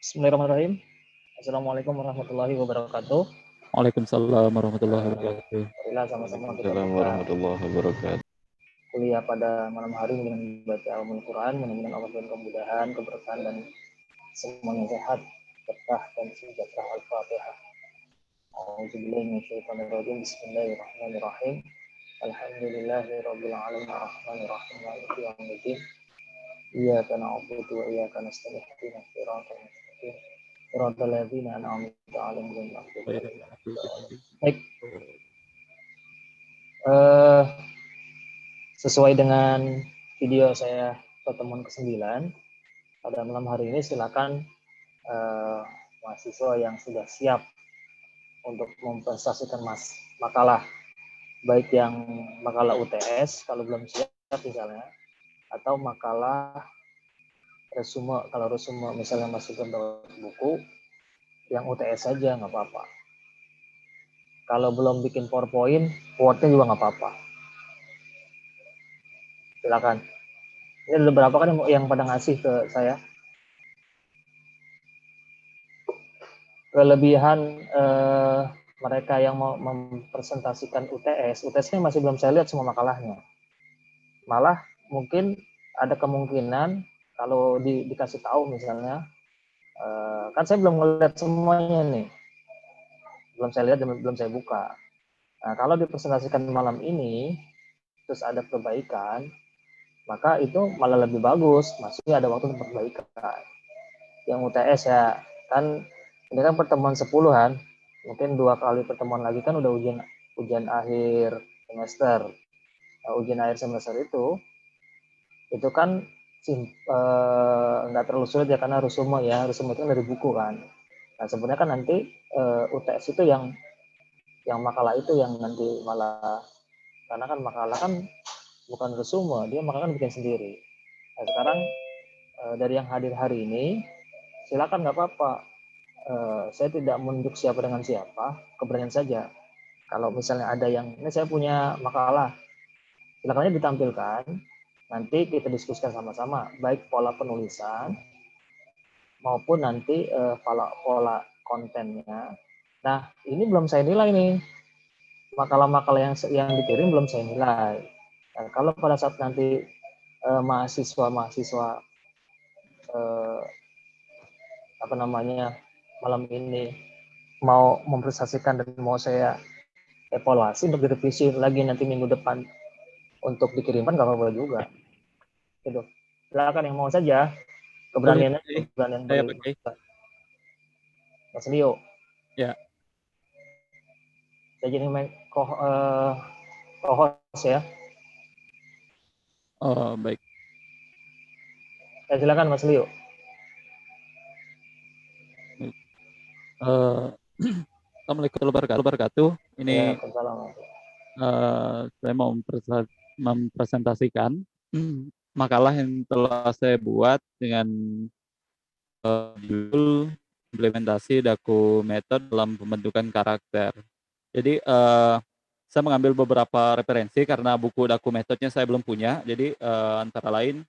Bismillahirrahmanirrahim. Assalamualaikum warahmatullahi wabarakatuh. Waalaikumsalam warahmatullahi wabarakatuh. Marilah sama-sama kita Waalaikumsalam buka warahmatullahi wabarakatuh. kuliah pada malam hari dengan membaca Al-Quran. Mudah-mudahan Allah berikan kemudahan, keberkahan, dan semuanya sehat, berkah, dan sejahtera. Al-Fatihah. A'udzubillahi minasyaitonirrajim. Bismillahirrahmanirrahim. Alhamdulillahirabbil alamin arrahmanir rahim maliki yaumiddin. Iyyaka na'budu wa iyyaka nasta'in. Ihdinas siratal mustaqim. Shiratal ladzina an'amta 'alaihim ghairil maghdubi 'alaihim waladdallin. Baik, sesuai dengan video saya pertemuan ke-9 pada malam hari ini, silakan mahasiswa yang sudah siap untuk mempresentasikan makalah, baik yang makalah UTS kalau belum siap misalnya, atau makalah resume. Kalau resume misalnya masih belum dapat buku, yang UTS saja nggak apa-apa. Kalau belum bikin PowerPoint, Word-nya juga nggak apa-apa. Silakan. Ini ada beberapa kan yang pada ngasih ke saya. Kelebihan mereka yang mau mempresentasikan UTS-nya masih belum saya lihat semua makalahnya. Malah mungkin ada kemungkinan kalau dikasih tahu misalnya, kan saya belum ngeliat semuanya nih, belum saya lihat dan belum saya buka. Nah, kalau dipresentasikan malam ini, terus ada perbaikan, maka itu malah lebih bagus, masih ada waktu untuk perbaikan. Yang UTS ya, kan ini kan pertemuan 10-an, mungkin 2 kali pertemuan lagi kan udah ujian akhir semester. Nah, ujian akhir semester itu kan nggak terlalu sulit ya, karena resume itu kan dari buku kan. Nah, sebenarnya kan nanti UTS itu yang makalah itu yang nanti malah, karena kan makalah kan bukan resume, dia makalah kan bikin sendiri. Nah, sekarang dari yang hadir hari ini, silakan, nggak apa-apa. Saya tidak menunjuk siapa dengan siapa, keberanian saja. Kalau misalnya ada yang, ini saya punya makalah, silakan ditampilkan, nanti kita diskusikan sama-sama, baik pola penulisan maupun nanti pola kontennya. Nah, ini belum saya nilai nih, makalah-makalah yang dikirim belum saya nilai. Nah, kalau pada saat nanti mahasiswa malam ini mau mempresentasikan dan mau saya evaluasi untuk direvisi lagi nanti minggu depan untuk dikirimkan, nggak apa-apa juga. Gitu. Silakan yang mau saja, Boleh, keberanian saya boleh. pakai. Mas Leo. Ya. Saya jadi co-host ya. Oh, baik. Silakan Mas Leo. Assalamualaikum warahmatullahi wabarakatuh. Ini saya mau mempresentasikan makalah yang telah saya buat dengan judul implementasi Daku Method dalam pembentukan karakter. Jadi saya mengambil beberapa referensi karena buku Daku Methodnya saya belum punya. Jadi antara lain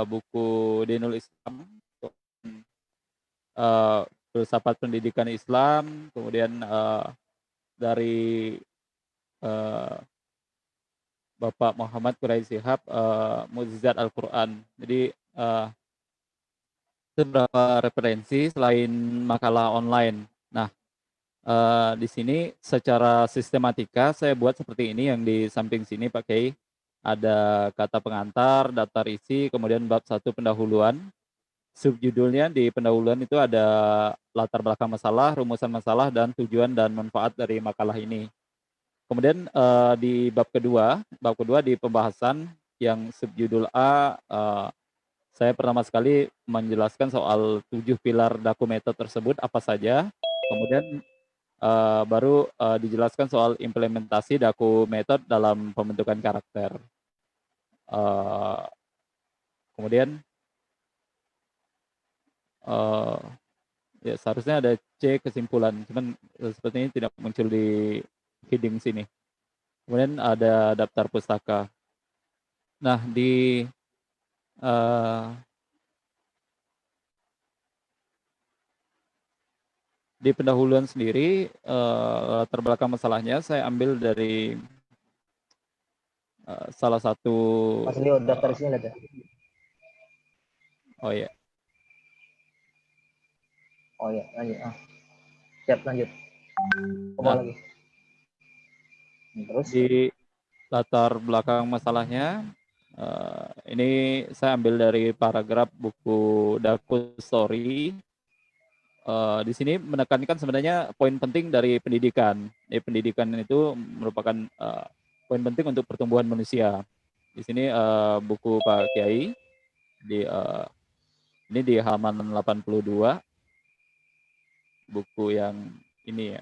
buku Dinul Islam, filsafat pendidikan Islam, kemudian dari Bapak Muhammad Quraisy Shihab, Mukjizat Al-Quran. Jadi beberapa referensi selain makalah online. Nah, di sini secara sistematika saya buat seperti ini, yang di samping sini pakai ada kata pengantar, daftar isi, kemudian bab 1 pendahuluan. Subjudulnya di pendahuluan itu ada latar belakang masalah, rumusan masalah, dan tujuan dan manfaat dari makalah ini. Kemudian di bab kedua di pembahasan yang subjudul A, saya pertama sekali menjelaskan soal 7 pilar Daku Method tersebut apa saja. Kemudian baru dijelaskan soal implementasi Daku Method dalam pembentukan karakter. Kemudian ya seharusnya ada C kesimpulan, cuman sepertinya tidak muncul di heading sini. Kemudian ada daftar pustaka. Nah, di Di pendahuluan sendiri, latar belakang masalahnya saya ambil dari salah satu Mas Leo daftar isinya lihat ya. oh ya, Oh ya, lanjut. Siap, lanjut. Coba nah lagi. Terus? di latar belakang masalahnya, ini saya ambil dari paragraf buku Daku Story. Di sini menekankan sebenarnya poin penting dari pendidikan. Pendidikan itu merupakan poin penting untuk pertumbuhan manusia. Di sini buku Pak Kiai ini di halaman 82, buku yang ini ya.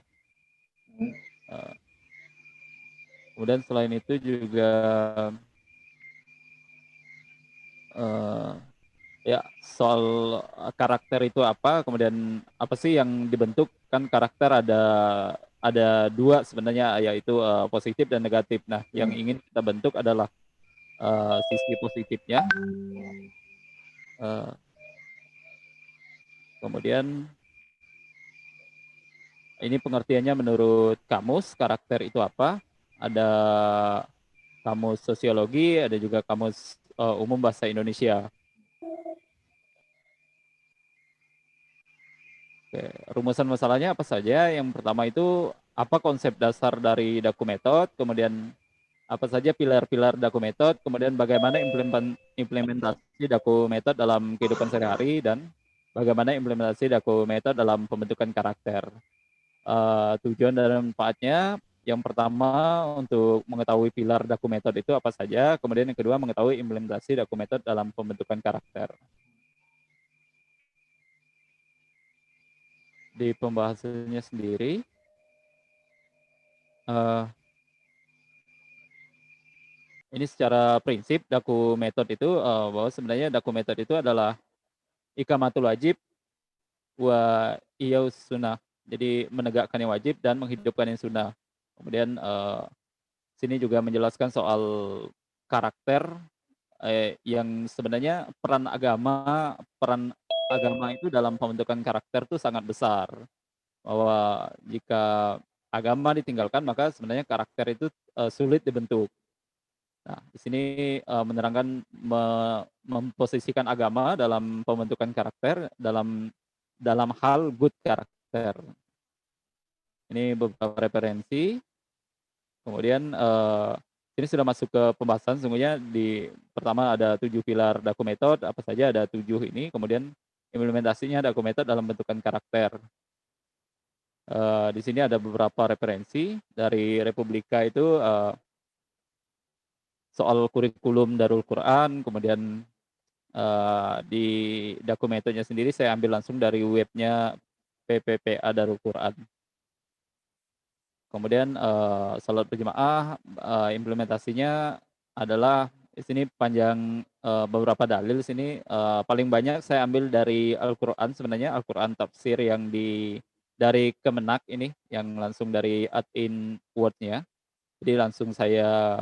Kemudian selain itu juga ya soal karakter itu apa, kemudian apa sih yang dibentuk, kan karakter ada dua sebenarnya, yaitu positif dan negatif. Nah, yang ingin kita bentuk adalah sisi positifnya. Kemudian ini pengertiannya menurut kamus, karakter itu apa? Ada kamus sosiologi, ada juga kamus umum bahasa Indonesia. Oke, rumusan masalahnya apa saja? Yang pertama itu apa konsep dasar dari Daku Method, kemudian apa saja pilar-pilar Daku Method, kemudian bagaimana implementasi Daku Method dalam kehidupan sehari-hari, dan bagaimana implementasi Daku Method dalam pembentukan karakter. Tujuan dan manfaatnya, yang pertama untuk mengetahui pilar Daku Method itu apa saja, kemudian yang kedua mengetahui implementasi Daku Method dalam pembentukan karakter. Di pembahasannya sendiri, ini secara prinsip Daku Method itu bahwa sebenarnya Daku Method itu adalah ikamatul wajib wa iyaus sunnah. Jadi menegakkan yang wajib dan menghidupkan yang sunnah. Kemudian sini juga menjelaskan soal karakter, yang sebenarnya peran agama itu dalam pembentukan karakter itu sangat besar. Bahwa jika agama ditinggalkan, maka sebenarnya karakter itu sulit dibentuk. Nah, di sini menerangkan memposisikan agama dalam pembentukan karakter dalam hal good karakter. Ini beberapa referensi. Kemudian ini sudah masuk ke pembahasan. Sungguhnya di pertama ada 7 pilar Daku Method, apa saja ada 7 ini. Kemudian implementasinya Daku Method dalam bentukan karakter. Di sini ada beberapa referensi dari Republika itu soal kurikulum Darul Quran, kemudian di Daku Methodnya sendiri saya ambil langsung dari webnya PPPA Darul Quran. Kemudian salat berjamaah, implementasinya adalah di sini panjang, beberapa dalil sini, paling banyak saya ambil dari Al-Qur'an sebenarnya, Al-Qur'an tafsir yang dari Kemenak ini, yang langsung dari add-in Word-nya. Jadi langsung saya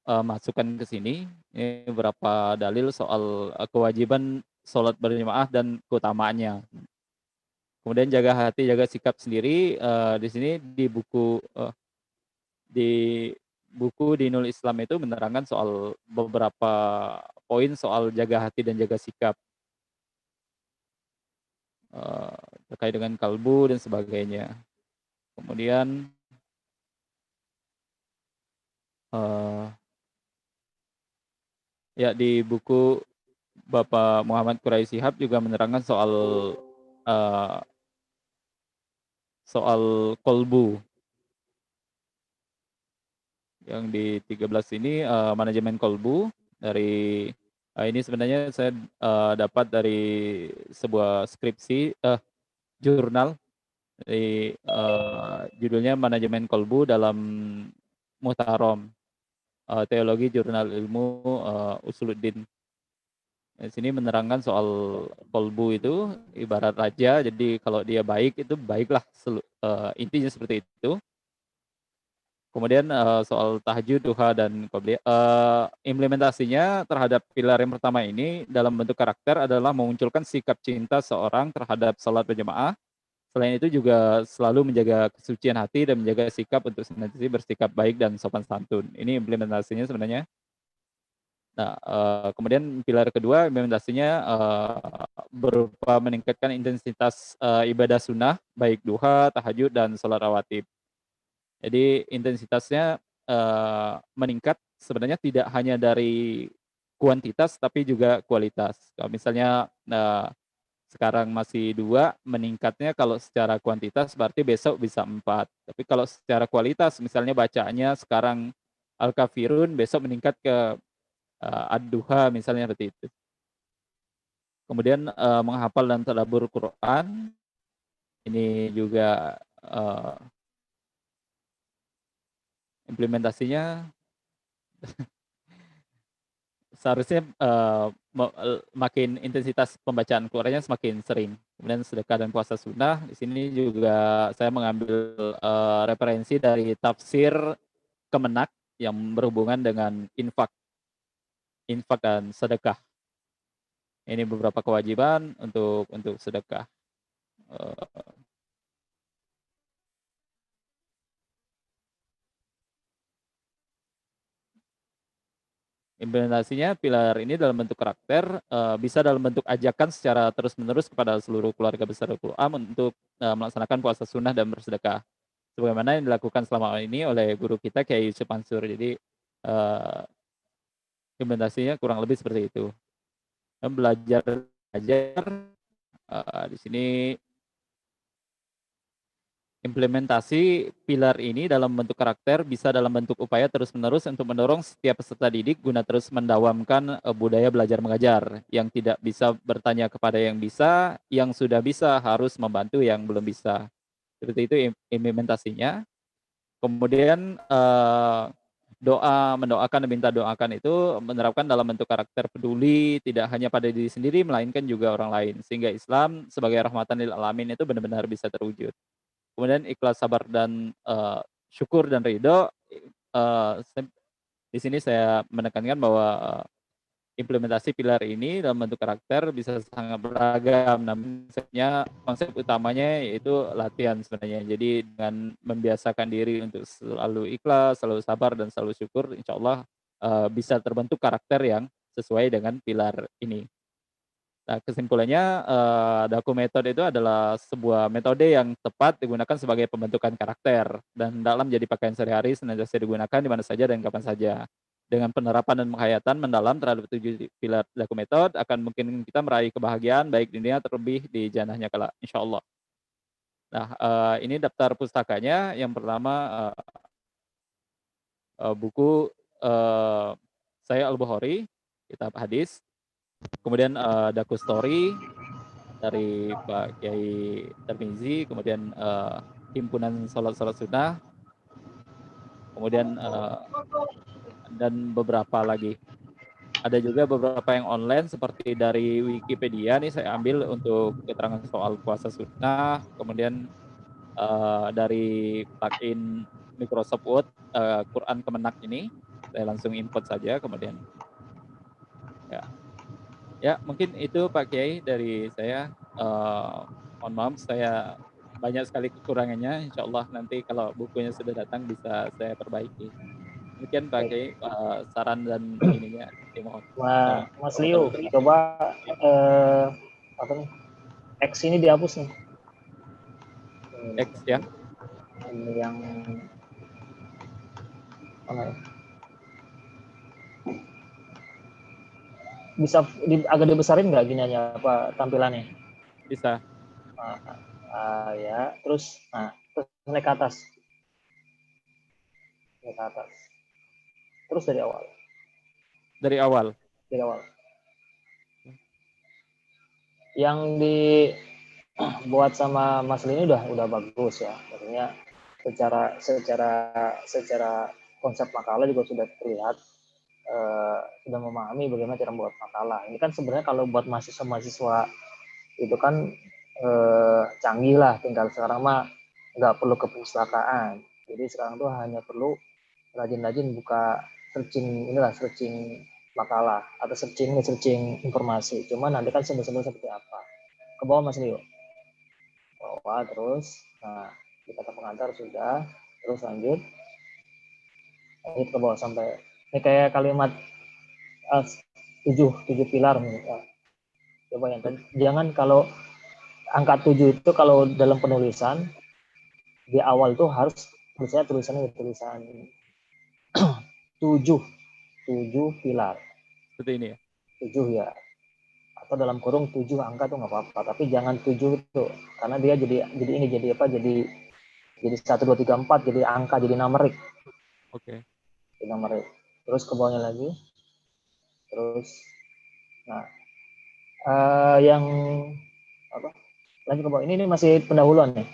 masukkan ke sini. Ini beberapa dalil soal kewajiban sholat berjamaah dan keutamaannya. Kemudian jaga hati, jaga sikap sendiri, di sini di buku Dinul Islam itu menerangkan soal beberapa poin soal jaga hati dan jaga sikap, terkait dengan kalbu dan sebagainya. Kemudian ya di buku Bapak Muhammad Quraisy Shihab juga menerangkan soal kolbu. Yang di 13 ini manajemen kolbu dari ini sebenarnya saya dapat dari sebuah skripsi jurnal dari judulnya manajemen kolbu dalam Muhtarom, teologi jurnal ilmu Usuluddin. Di sini menerangkan soal kolbu itu ibarat raja, jadi kalau dia baik itu baiklah, intinya seperti itu. Kemudian soal tahajud, duha, dan qobliyah, implementasinya terhadap pilar yang pertama ini dalam bentuk karakter adalah memunculkan sikap cinta seorang terhadap salat berjamaah, Selain itu juga selalu menjaga kesucian hati dan menjaga sikap untuk senantiasa bersikap baik dan sopan santun. Ini implementasinya sebenarnya. Nah, kemudian pilar kedua implementasinya, berupa meningkatkan intensitas, ibadah sunnah, baik duha, tahajud, dan sholat rawatib. Jadi intensitasnya, meningkat sebenarnya tidak hanya dari kuantitas, tapi juga kualitas. Kalau misalnya, sekarang masih 2, meningkatnya kalau secara kuantitas berarti besok bisa 4. Tapi kalau secara kualitas misalnya bacaannya sekarang Al-Kafirun, besok meningkat ke, Ad-Duha misalnya seperti itu. Kemudian, menghafal dan tadabbur Quran, ini juga, implementasinya seharusnya, makin intensitas pembacaan Qurannya semakin sering. Kemudian sedekah dan puasa sunnah, di sini juga saya mengambil, referensi dari tafsir Kemenak yang berhubungan dengan infak dan sedekah. Ini beberapa kewajiban untuk sedekah. Eee, Implementasinya pilar ini dalam bentuk karakter, bisa dalam bentuk ajakan secara terus-menerus kepada seluruh keluarga besar Darul Quran untuk, melaksanakan puasa sunnah dan bersedekah. Sebagaimana yang dilakukan selama ini oleh guru kita Kiai Yusuf Mansur. Jadi, implementasinya kurang lebih seperti itu. Belajar ajar, di sini implementasi pilar ini dalam bentuk karakter bisa dalam bentuk upaya terus-menerus untuk mendorong setiap peserta didik guna terus mendawamkan, budaya belajar mengajar, yang tidak bisa bertanya kepada yang bisa, yang sudah bisa harus membantu yang belum bisa. Seperti itu implementasinya. Kemudian, mendoakan dan minta doakan itu menerapkan dalam bentuk karakter peduli, tidak hanya pada diri sendiri, melainkan juga orang lain. Sehingga Islam sebagai rahmatan lil alamin itu benar-benar bisa terwujud. Kemudian ikhlas, sabar, dan, syukur dan ridho, sem di sini saya menekankan bahwa, implementasi pilar ini dalam bentuk karakter bisa sangat beragam, namun konsep utamanya yaitu latihan sebenarnya. Jadi dengan membiasakan diri untuk selalu ikhlas, selalu sabar, dan selalu syukur, insyaallah, bisa terbentuk karakter yang sesuai dengan pilar ini. Nah, kesimpulannya, Daku Method itu adalah sebuah metode yang tepat digunakan sebagai pembentukan karakter dan dalam jadi pakaian sehari-hari senantiasa digunakan di mana saja dan kapan saja. Dengan penerapan dan penghayatan mendalam terhadap 7 pilar Daku Method akan mungkin kita meraih kebahagiaan baik di dunia terlebih di jannahnya kelak, insyaallah. Nah, ini daftar pustakanya. Yang pertama, buku, eee, Sahih Al-Bukhari, kitab hadis, kemudian, Daku Story dari Pak Kiai Tarmizi, kemudian, himpunan salat-salat sunnah, kemudian, dan beberapa lagi. Ada juga beberapa yang online seperti dari Wikipedia nih saya ambil untuk keterangan soal puasa sunnah, kemudian, dari plugin Microsoft Word, Quran Kemenak ini, saya langsung import saja kemudian ya. Ya mungkin itu Pak Kiai dari saya, mohon maaf saya banyak sekali kekurangannya, insyaallah nanti kalau bukunya sudah datang bisa saya perbaiki. Demikian Pak Baik. Kiai, saran dan ininya dimohon. Mas Wabarakatuh. Leo, coba apa nih? X ini dihapus nih. X yang Ini yang mana ya? Bisa agak dibesarin nggak gini aja apa tampilannya? bisa Ya, terus naik ke atas, naik ke atas. Terus dari awal, dari awal. dari awal. Yang dibuat sama Mas Lini udah bagus ya, maksudnya secara konsep makalah juga sudah terlihat, sudah memahami bagaimana cara membuat makalah. Ini kan sebenarnya kalau buat mahasiswa-mahasiswa itu kan canggih lah, tinggal sekarang mah nggak perlu ke perpustakaan. Jadi sekarang tuh hanya perlu rajin-rajin buka searching makalah atau searching informasi. Cuman nanti kan sebenarnya seperti apa. Ke bawah Mas Leo. bawah terus. Nah, di kata pengantar sudah, terus lanjut ke bawah sampai ini kayak kalimat uh, tujuh pilar nih. Coba yang tadi, jangan kalau angka 7 itu kalau dalam penulisan di awal tuh harus tulisannya tulisan 7 pilar. Seperti ini ya. 7 ya. Atau dalam kurung 7 angka tuh nggak apa-apa, tapi jangan 7 itu karena dia jadi ini jadi apa? Jadi 1 2 3 4 jadi angka, jadi numerik. Oke. Jadi numerik. Terus ke bawahnya lagi. Terus nah yang apa? Lagi ke bawah. Ini masih pendahuluan nih.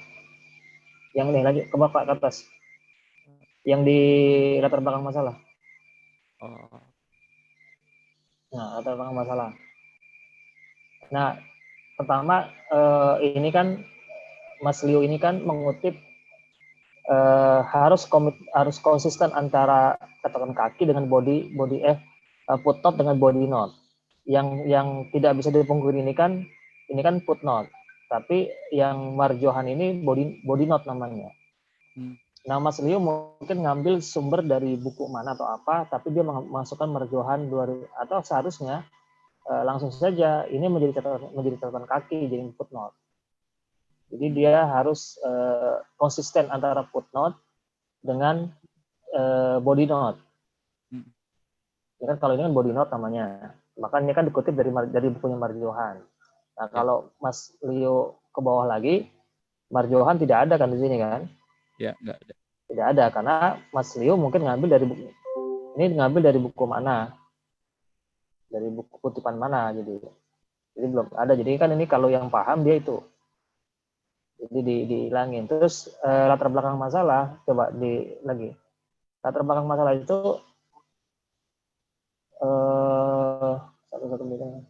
Yang ini lagi ke bawah ke atas. Yang di latar belakang masalah. Oh. Nah, latar belakang masalah. Nah, pertama ini kan Mas Liu ini kan mengutip harus konsisten antara katakan kaki dengan body footnote dengan body note. Yang tidak bisa dipungkiri ini kan footnote. Tapi yang marjohan ini body note namanya. Nah, Mas Liu mungkin ngambil sumber dari buku mana atau apa, tapi dia memasukkan marjohan atau seharusnya langsung saja ini menjadi catatan kaki, jadi footnote. Jadi dia harus konsisten antara footnote dengan body note. Ya kan kalau ini kan body note namanya. Makanya kan dikutip dari bukunya Marjohan. Nah, kalau Mas Leo ke bawah lagi, Marjohan tidak ada kan di sini kan? Ya, nggak ada. Tidak ada karena Mas Leo mungkin ngambil dari buku mana? Dari buku kutipan mana jadi belum ada. Jadi kan ini kalau yang paham dia itu. Jadi dihilangin. Terus latar belakang masalah coba lagi. Latar belakang masalah itu satu-satu bidang.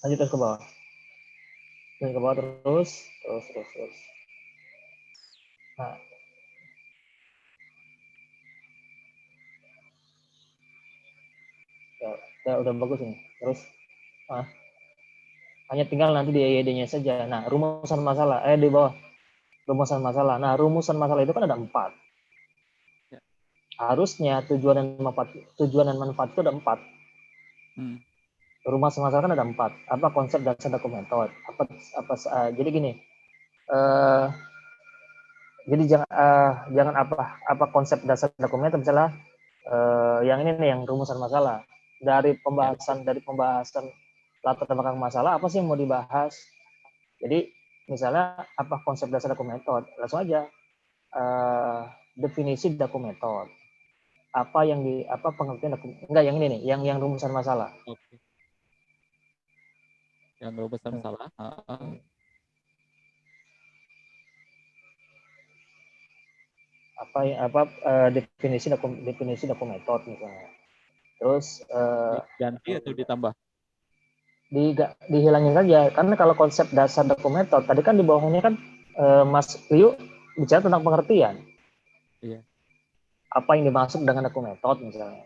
Lanjut terus ke bawah. Dan ke bawah terus. Nah, ya udah bagus ini. Terus hanya tinggal nanti di EYD-nya saja. Nah, rumusan masalah di bawah rumusan masalah. Nah, rumusan masalah itu kan ada 4. Ya. Harusnya tujuan dan manfaat itu ada 4. Rumusan masalah kan ada 4. Apa konsep dasar dokumenter? Jadi gini. Jadi jangan apa konsep dasar dokumenter misalnya yang ini nih yang rumusan masalah. Dari pembahasan latar belakang masalah apa sih yang mau dibahas. Jadi misalnya apa konsep dasar dokumenter, langsung aja definisi dokumenter. Apa pengertian dokumenter? Enggak, yang ini nih, yang rumusan masalah. Oke. Yang rumusan masalah. Definisi dokumenter misalnya. Terus ganti atau ditambah? Dihilangin saja karena kalau konsep dasar dokumenter tadi kan di bawahnya kan Mas Liu bicara tentang pengertian. Iya. Apa yang dimaksud dengan dokumenter misalnya?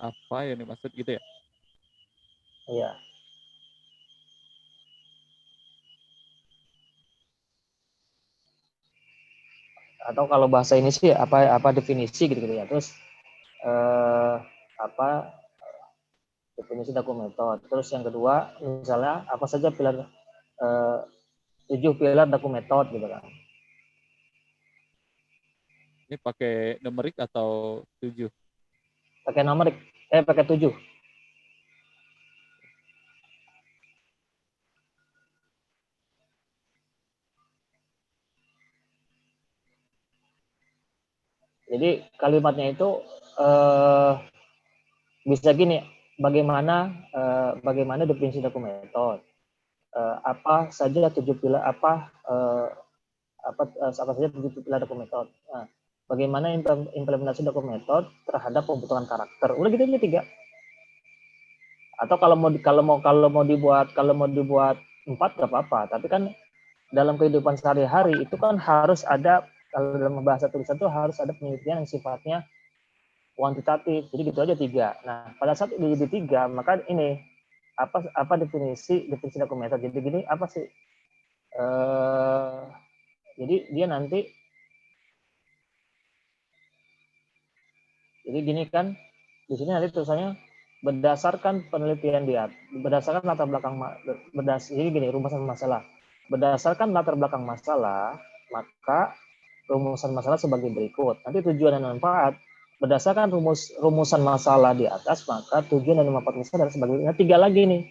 Apa yang dimaksud gitu ya? Iya. Atau kalau bahasa ini sih apa definisi gitu ya. Terus definisi dokumenter. Terus yang kedua misalnya apa saja pilar 7 pilar dokumenter gitu kan. Ini pakai numerik atau 7? Pakai numerik, pakai 7. Jadi kalimatnya itu bisa gini, bagaimana definisi dokumenter? Apa saja 7 pilar apa saja 7 pilar dokumenter? Nah, bagaimana implementasi dokumenter terhadap pembentukan karakter? Udah gitu aja 3. Atau kalau mau dibuat 4 nggak apa-apa, tapi kan dalam kehidupan sehari-hari itu kan harus ada kalau dalam bahasa tulisan itu harus ada penelitian yang sifatnya kuantitatif. Jadi gitu aja 3. Nah, pada saat di 3, maka ini apa definisi dokumenter. Jadi gini, apa sih? Jadi dia nanti, jadi gini kan, di sini nanti tulisannya berdasarkan penelitian dia, berdasarkan latar belakang, jadi gini rumusan masalah. Berdasarkan latar belakang masalah, maka rumusan masalah sebagai berikut. Nanti tujuan dan manfaat. Berdasarkan rumusan masalah di atas, maka tujuan dan manfaat masalah adalah sebagai berikut. Nah, 3 lagi nih.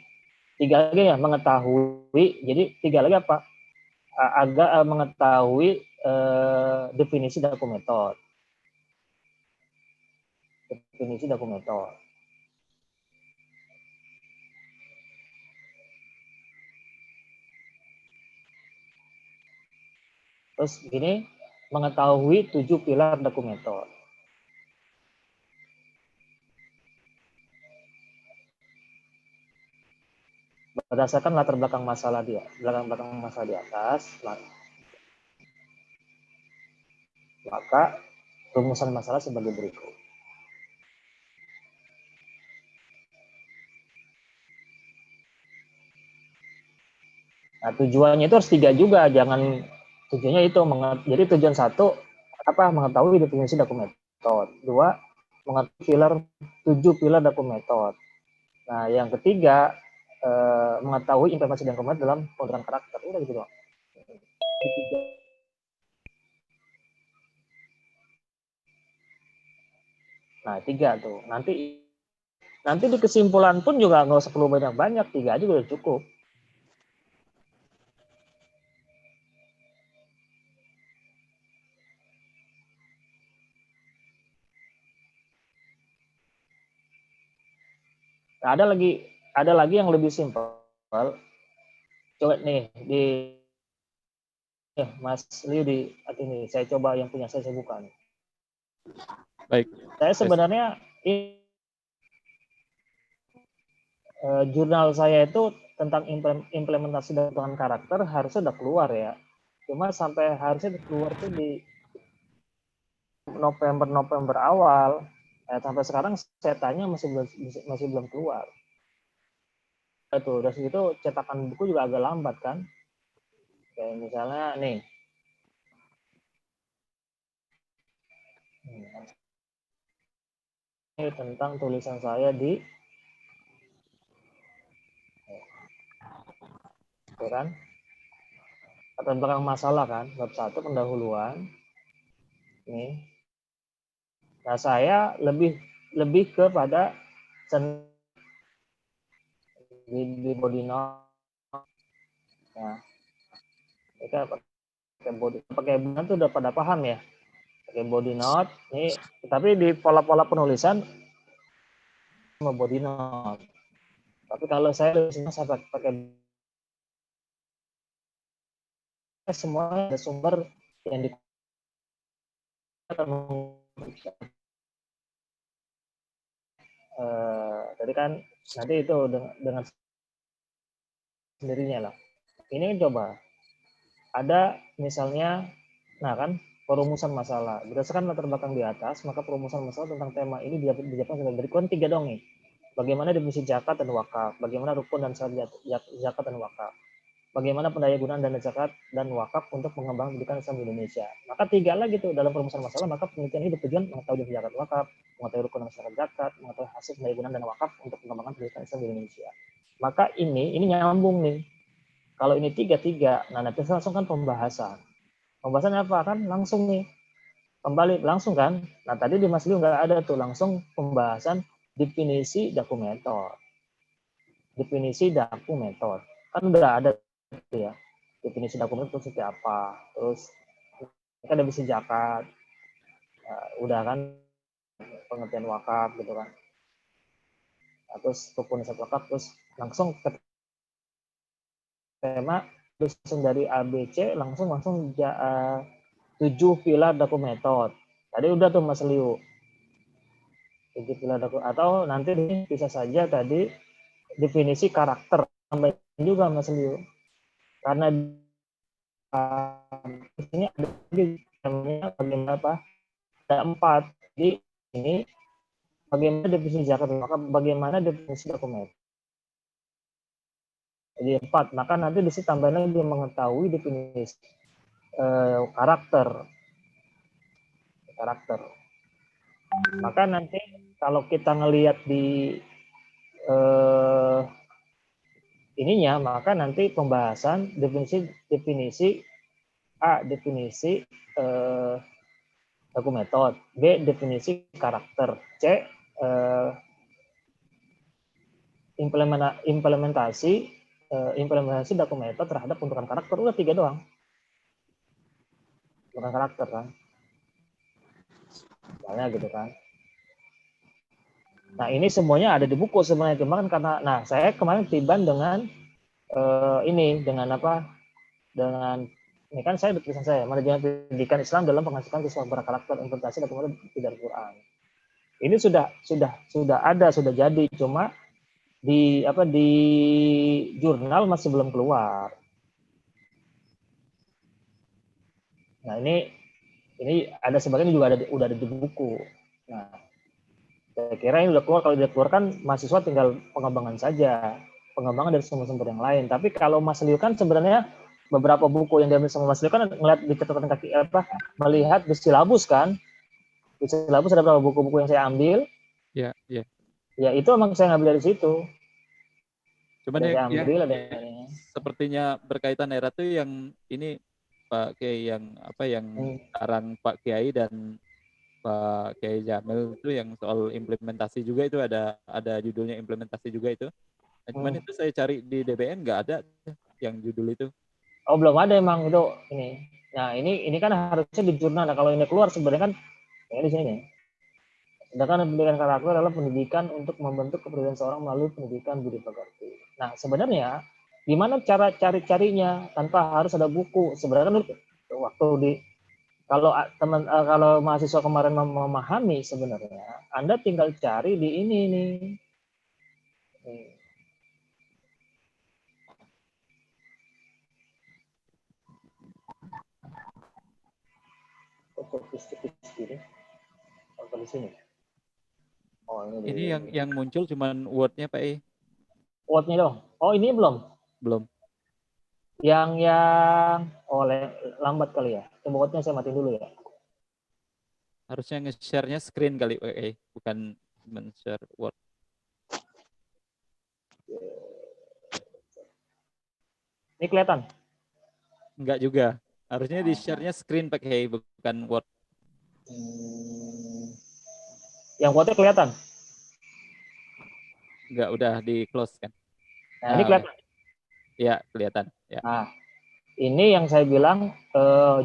3 lagi ya, mengetahui. Jadi 3 lagi apa? Agak mengetahui definisi dokumenter. Definisi dokumenter. Terus gini, mengetahui 7 pilar dokumenter. Berdasarkan latar belakang masalah di atas, maka rumusan masalah sebagai berikut. Nah, tujuannya itu harus 3 juga, jangan tujuannya itu. Jadi tujuan 1 apa? Mengetahui definisi dokumenter. 2, mengetahui 7 pilar dokumenter. Nah, yang ketiga, mengetahui implementasi dokumenter dalam pembentukan karakter. Udah gitu doang. Nah, 3 tuh. Nanti di kesimpulan pun juga nggak usah perlu banyak-banyak, 3 aja udah cukup. Nah, ada lagi yang lebih simpel. Coba nih di Mas Liu di ini, saya coba yang punya saya buka nih. Baik. Saya sebenarnya jurnal saya itu tentang implementasi pembentukan karakter harusnya udah keluar ya. Cuma sampai harusnya keluar tuh di November awal. Sampai sekarang saya tanya masih belum keluar. Itu dari situ cetakan buku juga agak lambat kan. Kayak misalnya nih. Ini tentang tulisan saya di kan latar belakang masalah kan, bab 1 pendahuluan. Nih. Nah, saya lebih kepada di body note. Nah, mereka pakai body tuh udah pada paham ya. Pakai body note. Nih, tapi di pola-pola penulisan sama body note. Tapi kalau saya tulisnya saya pakai semua ada sumber yang di tadi kan nanti itu dengan sendirinya lah. Ini coba ada misalnya, nah kan perumusan masalah berdasarkan latar belakang di atas, maka perumusan masalah tentang tema ini dijelaskan sebagai berikut. 3 dong nih. Bagaimana definisi zakat dan wakaf, bagaimana rukun dan syarat zakat dan wakaf, bagaimana pendayagunaan dana zakat dan wakaf untuk mengembangkan pendidikan Islam di Indonesia. Maka 3 lagi tuh dalam perumusan masalah, maka penelitian ini bertujuan mengetahui definisi zakat wakaf, mengetahui rukun dan syarat zakat, mengetahui hasil pendayagunaan dana wakaf untuk mengembangkan pendidikan Islam di Indonesia. Maka ini nyambung nih. Kalau ini 3, nah nanti langsung kan pembahasan. Pembahasannya apa kan? Langsung nih. Kembali langsung kan? Nah tadi di Mas Liu nggak ada tuh langsung pembahasan definisi dokumenter. Definisi dokumenter. Kan udah ada tuh ya. Definisi dokumenter itu seperti apa. Terus kan definisi zakat. Udah kan pengertian wakaf gitu kan. Nah, terus rukun zakat wakaf, terus langsung ke tema langsung dari ABC langsung 7 pilar dokumenter. Tadi udah tuh Mas Liu. 7 pilar dokumenter. Atau nanti bisa saja tadi definisi karakter. Tambahin juga Mas Liu. Karena ini ada namanya bagaimana apa? Ada 4. Jadi ini bagaimana definisi zakat, maka bagaimana definisi dokumen. Jadi 4. Maka nanti di situ tambahan lagi mengetahui definisi karakter. Maka nanti kalau kita ngelihat di ininya, maka nanti pembahasan definisi A, definisi baku metode, B, definisi karakter, C, implementasi baku metode terhadap pembentukan karakter. Udah 3 doang. Bukan karakter kan. Misalnya gitu kan. Nah, ini semuanya ada di buku sebenarnya, cuma kan karena saya kemarin tiban dengan dengan apa? Dengan ini kan saya tulisan saya, manajemen pendidikan Islam dalam pengasuhan siswa berkarakter implementasi dan kemudian tidak Quran. Ini sudah ada, sudah jadi, cuma di jurnal masih belum keluar. Nah, ini ada sebagian juga udah ada di buku. Nah, saya kira ini udah keluar. Kalau udah keluar kan mahasiswa tinggal pengembangan saja, pengembangan dari sumber-sumber yang lain. Tapi kalau Mas Liu kan sebenarnya beberapa buku yang diambil sama Mas Liu kan ngeliat di catatan kaki melihat di silabus kan. Di silabus ada beberapa buku-buku yang saya ambil. Ya, ya. Ya itu emang saya ngambil dari situ. Cuman Saya ambil ada sepertinya berkaitan era tuh yang ini Pak Kiai yang arang Pak Kiai dan Pak Kiai Jamil itu yang soal implementasi juga itu ada judulnya implementasi juga itu. Nah, cuman itu saya cari di DBN nggak ada yang judul itu. Oh, belum ada emang itu ini. Nah, ini kan harusnya di jurnal. Nah, kalau ini keluar sebenarnya kan ya di sini. Sedangkan pendidikan karakter adalah pendidikan untuk membentuk kepribadian seorang melalui pendidikan budi pekerti. Nah, sebenarnya gimana cara cari-carinya tanpa harus ada buku? Sebenarnya kan waktu di kalau mahasiswa kemarin memahami sebenarnya, Anda tinggal cari di ini nih. Di sini. Oh, ini yang muncul cuman Word-nya Pak E. Word-nya dong. Oh, ini belum? Belum. Yang lambat kali ya. Coba Word-nya saya matiin dulu ya. Harusnya nge-share-nya screen kali Pak E, bukan men-share Word. Ini kelihatan? Enggak juga. Harusnya di share-nya screen pakai bukan Word. Yang Word-nya kelihatan? Enggak, udah di close kan. Nah, ini kelihatan. Ya, kelihatan. Ya. Nah, ini yang saya bilang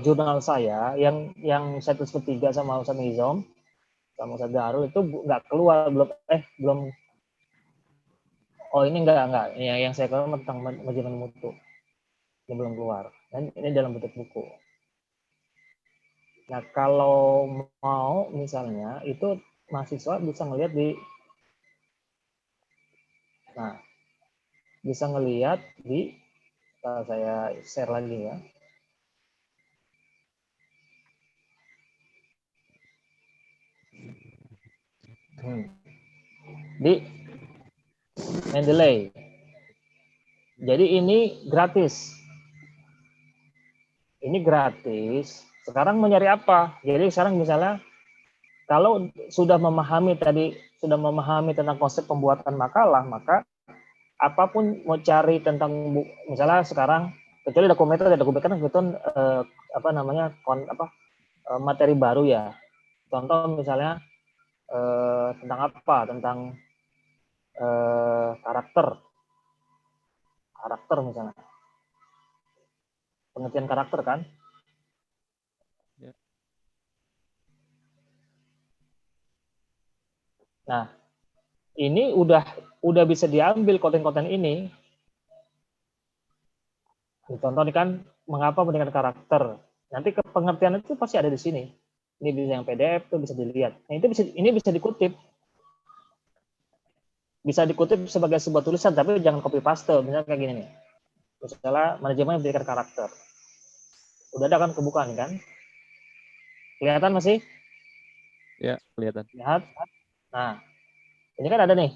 jurnal saya yang saya tulis ketiga sama Ustaz Nizam sama Ustaz Darul itu nggak keluar belum. Oh, ini enggak. Yang saya keluar tentang manajemen mutu. Ini belum keluar. Dan ini dalam bentuk buku. Nah, kalau mau misalnya itu mahasiswa bisa ngelihat bisa ngelihat di saya share lagi ya. Di Mendeley. Jadi ini gratis. Ini gratis. Sekarang mau nyari apa? Jadi sekarang misalnya kalau sudah memahami tentang konsep pembuatan makalah, maka apapun mau cari tentang misalnya sekarang kecuali dokumen kan itu materi baru ya. Contoh misalnya tentang apa? Tentang karakter misalnya. Pengertian karakter kan? Ya. Nah, ini udah bisa diambil konten-konten ini. Contoh ini kan mengapa pendidikan karakter. Nanti pengertian itu pasti ada di sini. Ini bisa yang PDF tuh bisa dilihat. Nah, ini bisa dikutip. Bisa dikutip sebagai sebuah tulisan, tapi jangan copy paste. Misalnya kayak gini nih. Misalnya manajemen pendidikan karakter. Udah ada kan kebukaan kan? Kelihatan masih? Ya, kelihatan. Lihat. Nah, ini kan ada nih.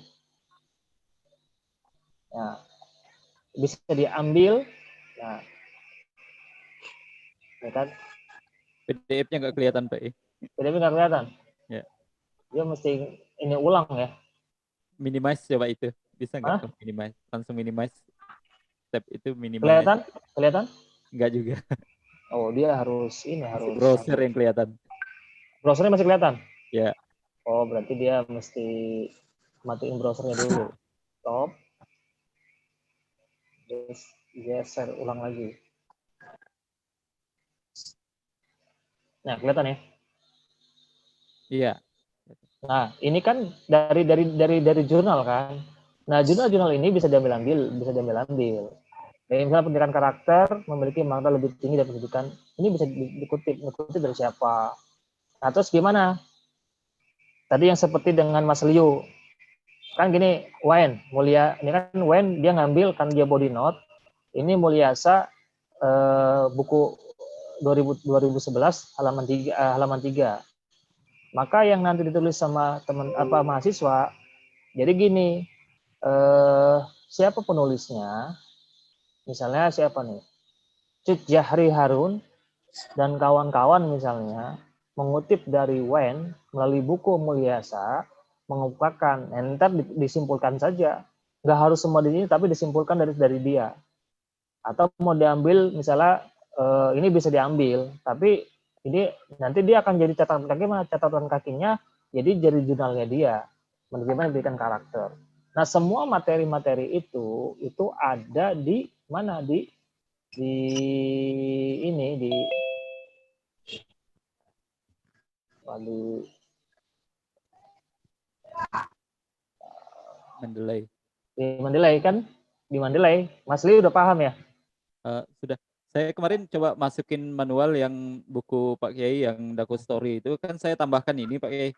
Nah, bisa diambil. Nah, ya kan? PDF-nya nggak kelihatan, Pak. PDF nggak kelihatan. Ya. Dia mesti ini ulang ya. Minimize coba itu. Bisa nggak Mana? ke minimize? Langsung minimize. Tab itu minimize. Kelihatan? Kelihatan? Nggak juga. Oh, dia harus ini Masih harus browser yang kelihatan. browsernya masih kelihatan. Ya. Oh, berarti dia mesti matiin browsernya dulu. Stop. Terus geser ulang lagi. Nah, kelihatan ya. Iya. Nah, ini kan dari jurnal kan. Nah, jurnal-jurnal ini bisa diambil-ambil, bisa diambil-ambil. Kayak misalnya pendidikan karakter memiliki makna lebih tinggi dari pendidikan. Ini bisa dikutip dari siapa. Nah, terus gimana? Tadi yang seperti dengan Mas Liu. Kan gini, Wayne, Mulia, ini kan Wayne dia ngambil kan dia body note. Ini Mulyasa buku 2011 halaman 3. Maka yang nanti ditulis sama teman mahasiswa, jadi gini, siapa penulisnya? Misalnya siapa nih? Cut Jahri Harun dan kawan-kawan misalnya mengutip dari Wen melalui buku Mulyasa mengungkapkan, entar disimpulkan saja, nggak harus semua di sini tapi disimpulkan dari dia. Atau mau diambil misalnya ini bisa diambil, tapi ini nanti dia akan jadi catatan kaki, catatan kakinya jadi jurnalnya dia, bagaimana memberikan karakter. Nah, semua materi-materi itu ada di mana di ini di Mendeley. Di Mendeley kan, di Mendeley. Mas Li udah paham ya? Sudah. Saya kemarin coba masukin manual yang buku Pak Kiai yang Daku Story itu kan saya tambahkan ini Pak Kiai.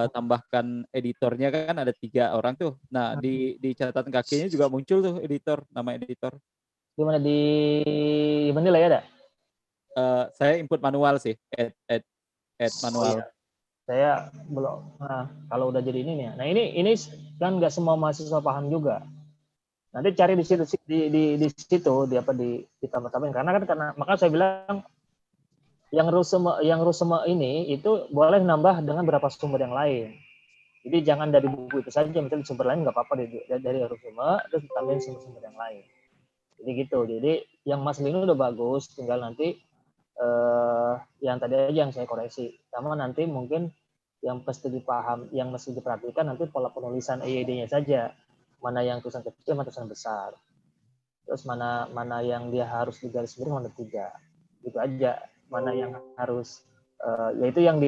Tambahkan editornya kan ada 3 orang tuh. Nah di catatan kakinya juga muncul tuh editor, nama editor. Di mana di Mendeley ada? Saya input manual sih, add Oh manual. iya, saya belum. Nah, kalau udah jadi ini nih. Nah ini kan nggak semua mahasiswa paham juga. Nanti cari di situ di situ di apa di tambah-tambahin karena maka saya bilang yang ruseme ini itu boleh nambah dengan beberapa sumber yang lain. Jadi jangan dari buku itu saja, misalnya sumber lain nggak apa-apa dari ruseme terus tambahin sumber-sumber yang lain. Jadi gitu. Jadi yang Mas Lino udah bagus, tinggal nanti yang tadi aja yang saya koreksi. Sama nanti mungkin yang mesti dipaham, yang mesti diperhatikan nanti pola penulisan EYD-nya saja. Mana yang tulisan kecil, mana tulisan besar. Terus mana yang dia harus digaris miring, mana tidak. Gitu aja. Mana yang harus yaitu yang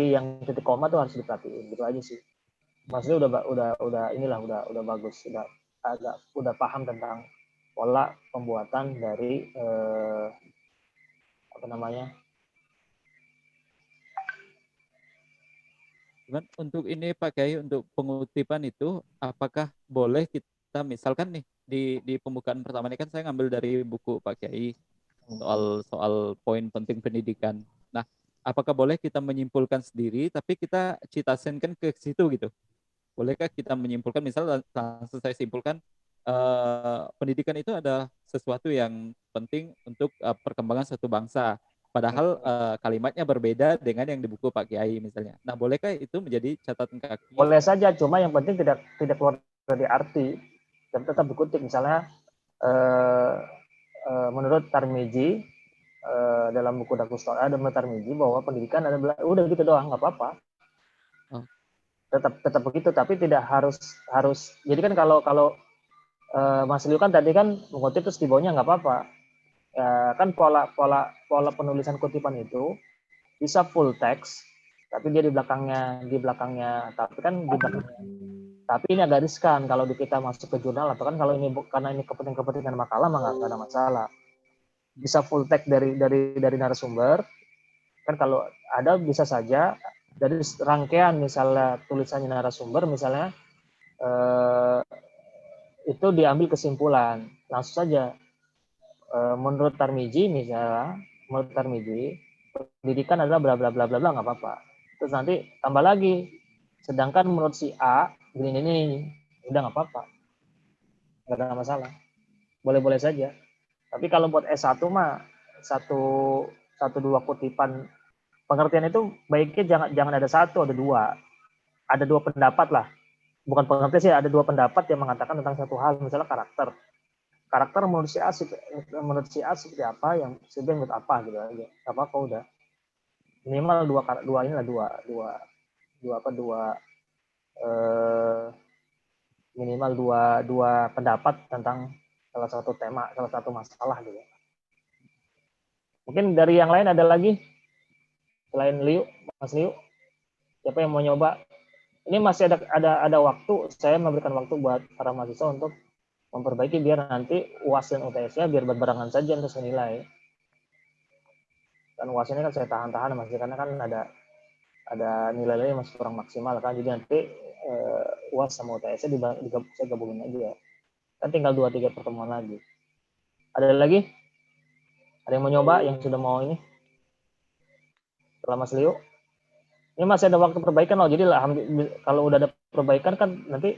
titik koma tuh harus diperhatiin. Gitu aja sih. Maksudnya udah bagus, udah paham tentang pola pembuatan dari apa namanya. Cuman untuk ini Pak Kiai, untuk pengutipan itu apakah boleh kita misalkan nih di pembukaan pertama ini kan saya ngambil dari buku Pak Kiai soal poin penting pendidikan. Nah, apakah boleh kita menyimpulkan sendiri tapi kita citasenkan ke situ gitu? Bolehkah kita menyimpulkan, misal langsung saya simpulkan pendidikan itu adalah sesuatu yang penting untuk perkembangan suatu bangsa. Padahal kalimatnya berbeda dengan yang di buku Pak Kiai misalnya. Nah, bolehkah itu menjadi catatan kaki? Boleh saja, cuma yang penting tidak keluar dari arti dan tetap dikutip. Misalnya menurut Tarmizi dalam buku Dakustora ada Tarmizi bahwa pendidikan adalah udah gitu doang, nggak apa-apa. Tetap begitu, tapi tidak harus. Jadi kan kalau Mas Liu kan tadi kan mengutip terus di bawahnya nggak apa-apa. Kan pola penulisan kutipan itu bisa full text, tapi dia di belakangnya tapi ini agak riskan kalau kita masuk ke jurnal atau kan kalau ini karena ini kepentingan makalah mah nggak ada masalah, bisa full text dari narasumber kan, kalau ada bisa saja dari rangkaian misalnya tulisannya narasumber misalnya itu diambil kesimpulan langsung saja menurut Tarmizi pendidikan adalah bla bla bla bla bla, nggak apa-apa. Terus nanti tambah lagi, sedangkan menurut si A ini udah nggak apa-apa, nggak ada masalah, boleh-boleh saja. Tapi kalau buat S1 mah satu dua kutipan pengertian itu baiknya jangan ada satu, ada dua pendapat lah, bukan pengertian sih, ada dua pendapat yang mengatakan tentang satu hal, misalnya karakter menurut si A seperti apa, yang si B menurut apa gitu aja, apa udah minimal dua inilah dua eh, minimal dua pendapat tentang salah satu tema, salah satu masalah gitu. Mungkin dari yang lain ada lagi selain Liu, Mas Liu, siapa yang mau nyoba? Ini masih ada waktu, saya memberikan waktu buat para mahasiswa untuk memperbaiki biar nanti UAS dan UTS-nya biar berbarengan saja untuk senilai. Dan UAS ini kan saya tahan-tahan masih karena kan ada nilai-nilai masih kurang maksimal kan, jadi nanti UAS sama UTS-nya saya gabungin aja. Kan tinggal 2-3 pertemuan lagi. Ada lagi? Ada yang mau nyoba yang sudah mau ini? Setelah Mas Leo? Ini masih ada waktu perbaikan loh. Jadi kalau udah ada perbaikan kan nanti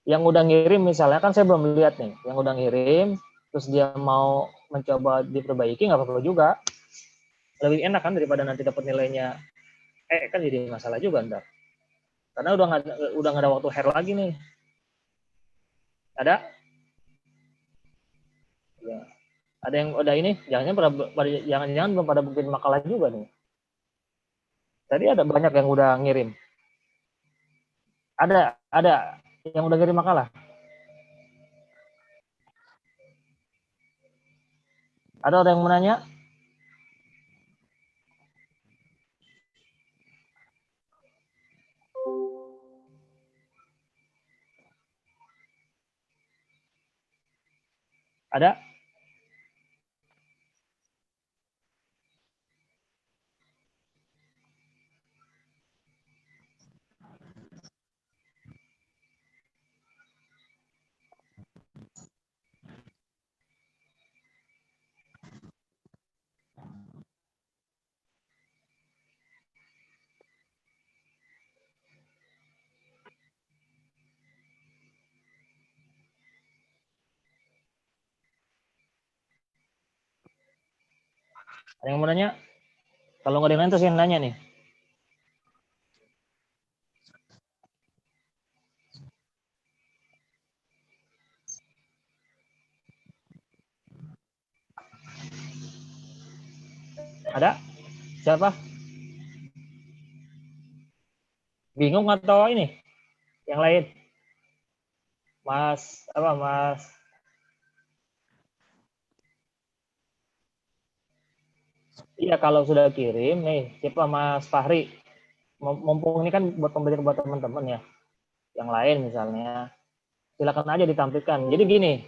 yang udah ngirim misalnya kan saya belum lihat nih. Yang udah ngirim terus dia mau mencoba diperbaiki nggak apa-apa juga. Lebih enak kan daripada nanti dapat nilainya kan jadi masalah juga ntar. Karena udah nggak ada waktu hair lagi nih. Ada? Ya. Ada yang udah ini? Jangan-jangan belum pada bikin makalah juga nih. Tadi ada banyak yang udah ngirim. Ada yang udah ngirim makalah. Ada orang yang mau nanya? Ada? Ada yang mau nanya? Kalau nggak ada yang lain terus yang nanya nih. Ada? Siapa? Bingung atau ini? Yang lain? Mas? Iya, kalau sudah kirim nih, siapa Mas Fahri? Mumpung ini kan buat pembelajaran buat teman-teman ya. Yang lain misalnya, silakan aja ditampilkan. Jadi gini,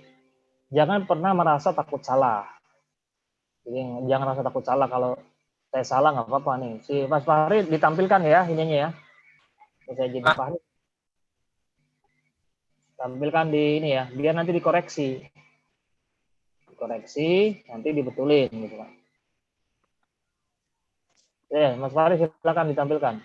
jangan pernah merasa takut salah. Jadi jangan merasa takut salah, kalau saya salah nggak apa-apa nih. Si Mas Fahri ditampilkan ya ininya ya. Saya jadi Fahri. Tampilkan di ini ya, biar nanti dikoreksi. Nanti dibetulin gitu kan. Mas Fahri silakan ditampilkan.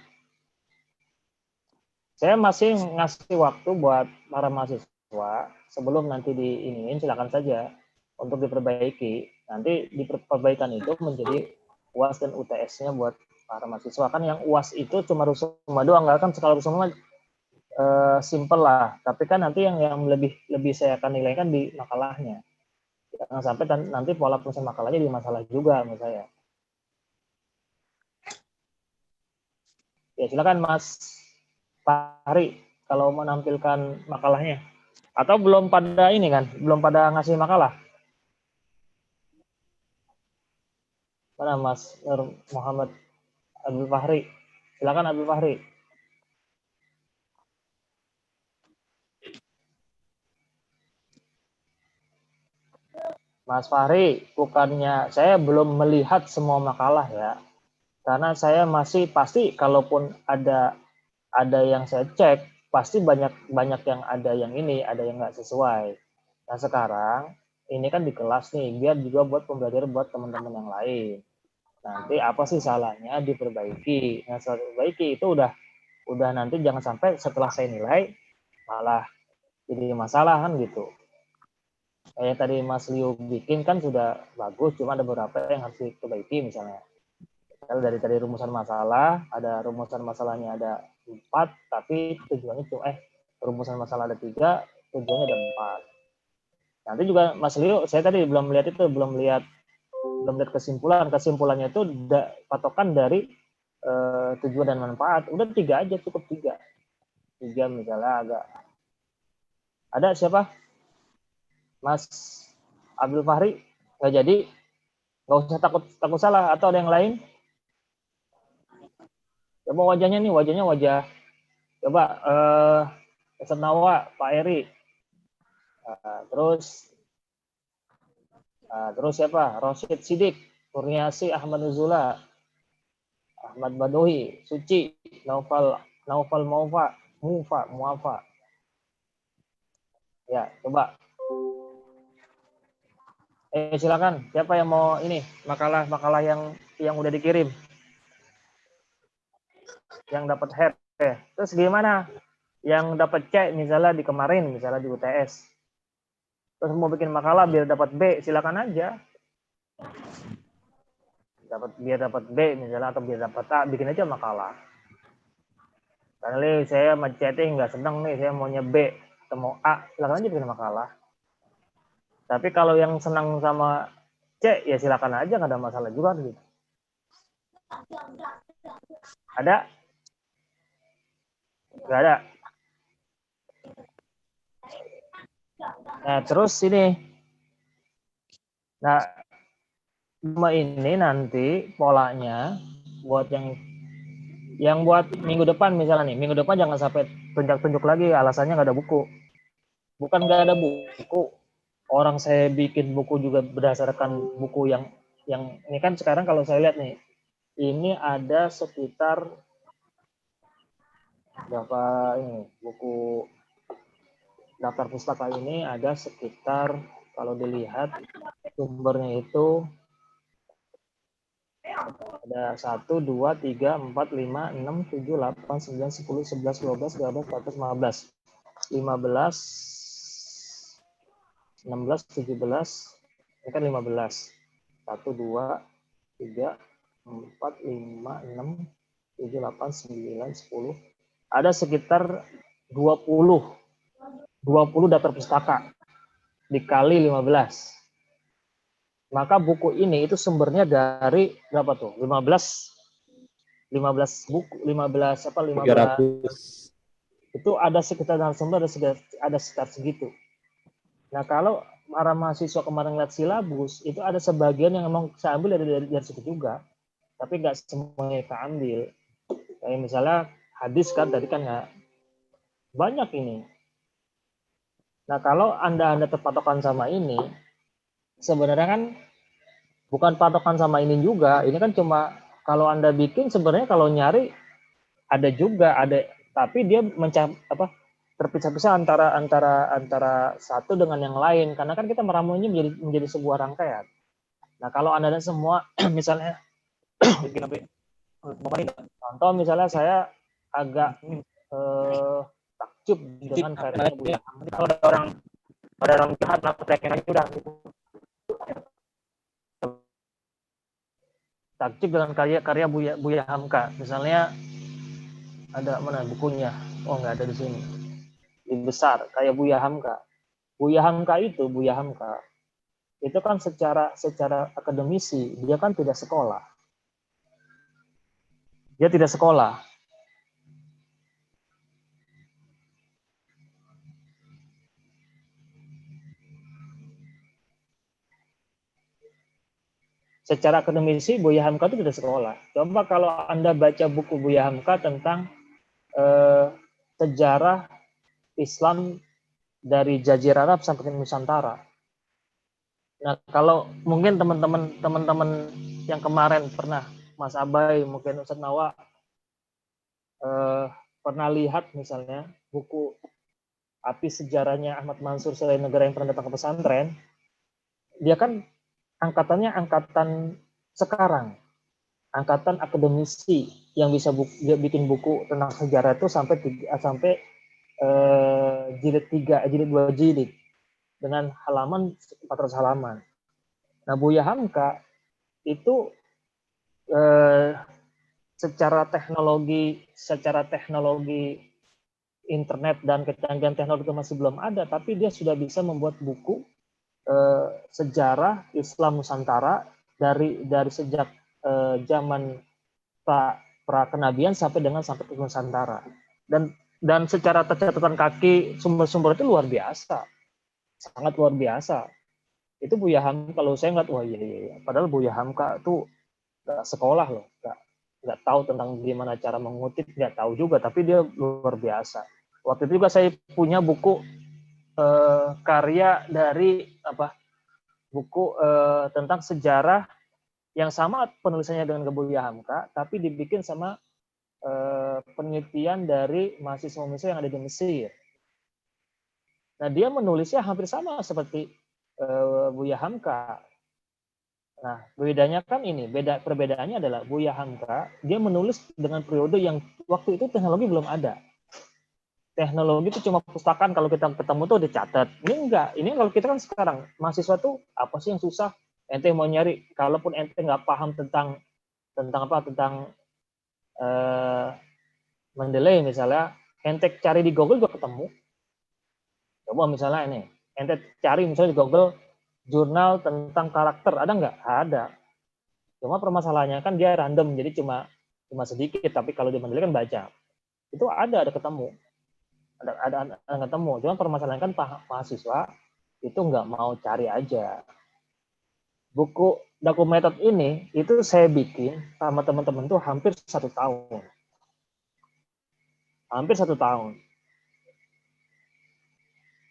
Saya masih ngasih waktu buat para mahasiswa sebelum nanti diiniin, silakan saja untuk diperbaiki. Nanti di perbaikan itu menjadi UAS dan UTS-nya buat para mahasiswa. Kan yang UAS itu cuma rusuma doang, nggak kan skala rusuma simple lah. Tapi kan nanti yang lebih saya akan nilaikan di makalahnya. Jangan sampai nanti pola penyusunan makalahnya di masalah juga menurut saya. Ya silakan Mas Fahri kalau menampilkan makalahnya. Atau belum pada ini kan, belum pada ngasih makalah. Mana Mas Nur Muhammad Abdul Fahri? Silakan Abdul Fahri. Mas Fahri, bukannya saya belum melihat semua makalah ya. Karena saya masih pasti kalaupun ada yang saya cek, pasti banyak yang ada yang ini, ada yang nggak sesuai. Nah sekarang ini kan di kelas nih, biar juga buat pembelajaran buat teman-teman yang lain. Nanti apa sih salahnya diperbaiki. Nah, setelah diperbaiki itu udah nanti jangan sampai setelah saya nilai malah jadi masalah kan gitu. Kayak tadi Mas Liu bikin kan sudah bagus, cuma ada beberapa yang harus diperbaiki misalnya. Kalau dari tadi rumusan masalah, ada rumusan masalahnya ada 4, tapi tujuannya cuma rumusan masalah ada 3, tujuannya ada 4. Nanti juga Mas Liu, saya tadi belum lihat kesimpulan. Kesimpulannya itu patokan dari tujuan dan manfaat. Udah 3 aja, cukup 3. 3 misalnya agak. Ada siapa? Mas Abdul Fahri? Nggak jadi? Nggak usah takut salah, atau ada yang lain? Coba wajahnya nih, wajah. Coba Ustaz Nawa, Pak Eri. Terus siapa? Rosyid Sidik, Kurniasi Ahmad Nuzula, Ahmad Badohi, Suci, Naufal Muafa. Ya, coba. Silakan. Siapa yang mau ini makalah yang udah dikirim, yang dapat head. Terus gimana? Yang dapat C misalnya di kemarin, misalnya di UTS. Terus mau bikin makalah biar dapat B, silakan aja. Biar dapat B misalnya, atau biar dapat A, bikin aja makalah. Karena saya sama chatting nggak seneng nih, saya maunya B atau mau A, silakan aja bikin makalah. Tapi kalau yang senang sama C, ya silakan aja, nggak ada masalah juga gitu. Ada? Nggak ada. Nah, terus ini. Nah, ini nanti polanya buat yang buat minggu depan misalnya nih, minggu depan jangan sampai tunjuk lagi alasannya nggak ada buku. Bukan nggak ada buku, orang saya bikin buku juga berdasarkan buku yang ini kan sekarang kalau saya lihat nih, ini ada sekitar berapa ini buku daftar pustaka ini ada sekitar, kalau dilihat sumbernya itu ada 1, 2, 3, 4, 5, 6, 7, 8, 9, 10, 11, 12, 13, 14, 15, 16, 17, ini kan 15. 1, 2, 3, 4, 5, 6, 7, 8, 9, 10. Ada sekitar 20 daftar pustaka dikali 15. Maka buku ini itu sumbernya dari berapa tuh? 15 buku, 15 apa 15 300. itu ada sekitar narasumber ada sekitar segitu. Nah, kalau para mahasiswa kemarin lihat silabus, itu ada sebagian yang memang saya ambil dari situ juga, tapi nggak semuanya kita ambil. Kayak misalnya hadis kan tadi kan ya banyak ini. Nah, kalau Anda terpatokan sama ini, sebenarnya kan bukan patokan sama ini juga. Ini kan cuma kalau Anda bikin sebenarnya kalau nyari ada juga, tapi dia terpisah-pisah antara satu dengan yang lain, karena kan kita meramunya menjadi sebuah rangkaian. Nah, kalau Anda semua misalnya contoh misalnya saya agak takjub dengan karyanya Buya Hamka. Kalau ada orang jahat prakteknya lagi udah gitu. Takjub dengan karya Buya Hamka. Misalnya ada mana bukunya? Oh, nggak ada di sini. Lebih besar kayak Buya Hamka. Buya Hamka itu kan secara akademisi dia kan tidak sekolah. Dia tidak sekolah. Secara akademisi Buya Hamka itu tidak sekolah. Coba kalau Anda baca buku Buya Hamka tentang sejarah Islam dari Jazirah Arab sampai ke Nusantara. Nah, kalau mungkin teman-teman yang kemarin pernah Mas Abai, mungkin Ustadz Nawa pernah lihat misalnya buku Api Sejarahnya Ahmad Mansur Selain Negara yang pernah datang ke pesantren, dia kan angkatannya angkatan sekarang. angkatan akademisi yang bisa bikin buku tentang sejarah itu sampai jilid 3, jilid 2 jilid dengan halaman 400 halaman. Nah, Buya Hamka itu secara teknologi internet dan kecanggihan teknologi masih belum ada, tapi dia sudah bisa membuat buku sejarah Islam Nusantara dari sejak zaman pra kenabian sampai ke Nusantara. Dan secara catatan kaki sumber-sumber itu luar biasa, sangat luar biasa. Itu Buya Hamka, kalau saya ngeliat, wah iya. Padahal Buya Hamka tuh gak sekolah loh, nggak tahu tentang gimana cara mengutip, nggak tahu juga, tapi dia luar biasa. Waktu itu juga saya punya buku karya dari buku tentang sejarah yang sama penulisannya dengan Buya Hamka, tapi dibikin sama penelitian dari mahasiswa yang ada di Mesir. Nah, dia menulisnya hampir sama seperti Buya Hamka. Nah, bedanya kan ini, perbedaannya adalah Buya Hamka, dia menulis dengan periode yang waktu itu teknologi belum ada. Teknologi itu cuma pustakaan, kalau kita ketemu tuh dicatat. Ini enggak, ini kalau kita kan sekarang, mahasiswa tuh apa sih yang susah? Ente mau nyari, kalaupun ente nggak paham tentang Mendeley misalnya, ente cari di Google juga ketemu. Coba misalnya ini, ente cari misalnya di Google, jurnal tentang karakter, ada nggak? Ada. Cuma permasalahannya kan dia random, jadi cuma sedikit, tapi kalau di Mendeley kan baca. Itu ada ketemu. Ada ketemu. Cuma permasalahannya kan mahasiswa itu nggak mau cari aja. Buku Documented ini itu saya bikin sama teman-teman tuh hampir 1 tahun. Hampir 1 tahun.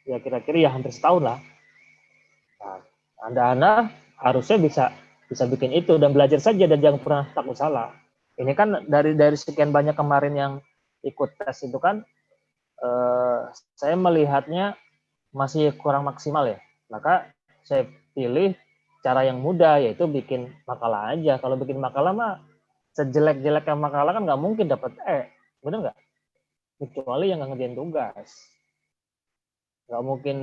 Ya kira-kira ya hampir setahun lah. Nah, Anda harusnya bisa bikin itu dan belajar saja dan jangan pernah takut salah. Ini kan dari sekian banyak kemarin yang ikut tes itu kan saya melihatnya masih kurang maksimal ya. Maka saya pilih cara yang mudah, yaitu bikin makalah aja. Kalau bikin makalah mah sejelek-jeleknya makalah kan nggak mungkin dapat bener nggak? Kecuali yang nggak ngerjain tugas. Nggak mungkin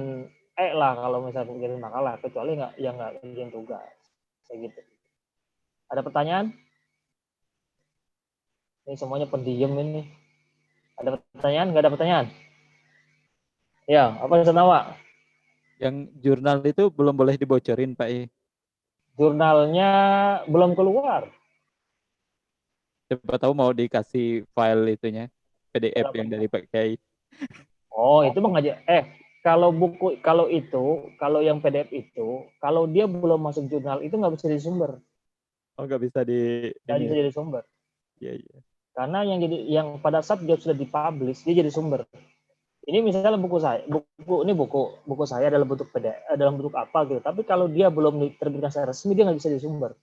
lah kalau misalnya ngerjain makalah, kecuali yang nggak ngerjain tugas. Kayak gitu. Ada pertanyaan? Ini semuanya pendiam ini. Ada pertanyaan? Nggak ada pertanyaan? Ya, apa Senawa? Yang jurnal itu belum boleh dibocorin, Pak E. Jurnalnya belum keluar. Siapa tahu mau dikasih file itunya, PDF Berapa? yang dari Pak Kiai. Oh, itu mah ngajak. Kalau buku, kalau yang PDF itu, kalau dia belum masuk jurnal itu nggak bisa jadi sumber. Oh, nggak bisa di Nggak ini bisa ya. jadi sumber. Iya, iya. Karena yang pada saat dia sudah dipublish, dia jadi sumber. Ini misalnya buku saya, buku saya dalam bentuk PDF, dalam bentuk apa gitu. Tapi kalau dia belum diterbitkan secara resmi, dia nggak bisa jadi sumber.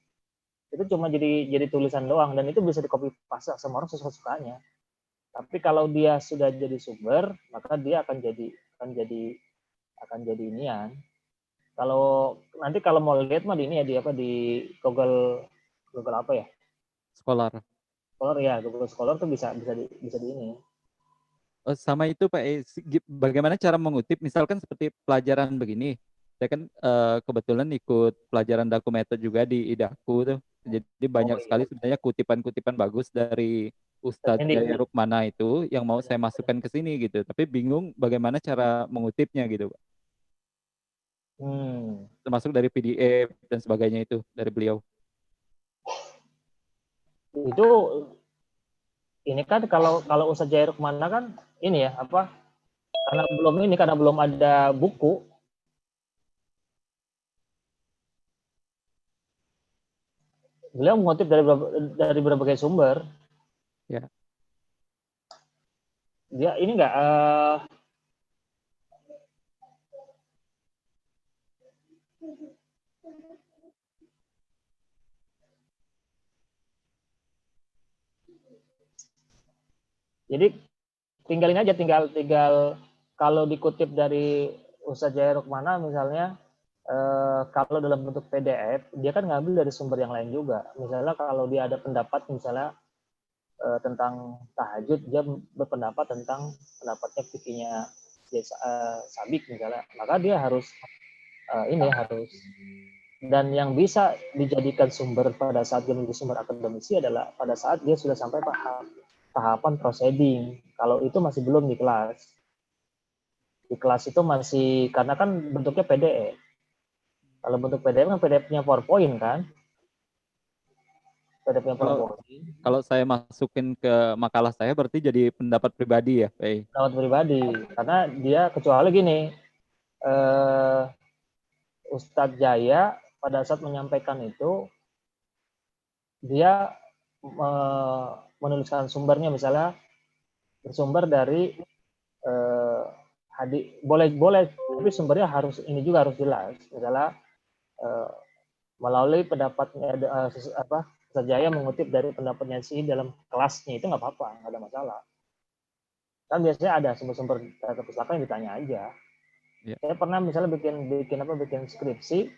Itu cuma jadi tulisan doang dan itu bisa di copy paste sama orang sesuka-sukanya. Tapi kalau dia sudah jadi sumber, maka dia akan jadi inian. Kalau nanti kalau mau lihat mah di ini ya di Google apa ya? Scholar. Scholar ya, Google Scholar tuh bisa di ini. Oh, sama itu Pak E, bagaimana cara mengutip misalkan seperti pelajaran begini. Saya kan kebetulan ikut pelajaran dokumenter juga di IDAKU tuh. Jadi Oh banyak sekali iya. sebenarnya kutipan-kutipan bagus dari Ustadz Ini Jaya Rukmana itu yang mau saya masukkan ke sini gitu. Tapi bingung bagaimana cara mengutipnya gitu, Pak. Termasuk dari PDF dan sebagainya itu dari beliau. itu ini kan kalau Ustadz Jair kemana kan ini ya apa? Karena belum ada buku. Beliau mengutip dari berbagai sumber. Ya. Dia ini enggak jadi tinggalin aja tinggal kalau dikutip dari Ustadz Jair Rukmana misalnya Kalau dalam bentuk PDF, dia kan ngambil dari sumber yang lain juga. Misalnya kalau dia ada pendapat misalnya tentang tahajud, dia berpendapat tentang pendapatnya fikihnya Sabik misalnya, maka dia harus harus, dan yang bisa dijadikan sumber pada saat dia menjadi sumber akademisi adalah pada saat dia sudah sampai tahapan proceeding. Kalau itu masih belum di kelas. Di kelas itu masih, karena kan bentuknya PDF. Kalau bentuk PDF kan PDF-nya PowerPoint kan. PDF-nya Kalau PowerPoint. kalau saya masukin ke makalah saya berarti jadi pendapat pribadi ya, Pak. Pendapat pribadi. Karena dia kecuali gini, Ustadz Jaya pada saat menyampaikan itu, dia menuliskan sumbernya misalnya bersumber dari boleh tapi sumbernya harus ini juga harus jelas, misalnya melalui pendapatnya Jaya mengutip dari pendapatnya si dalam kelasnya, itu nggak apa-apa, nggak ada masalah. Kan biasanya ada sumber-sumber data pustaka yang ditanya aja. Ya. Saya pernah misalnya bikin skripsi,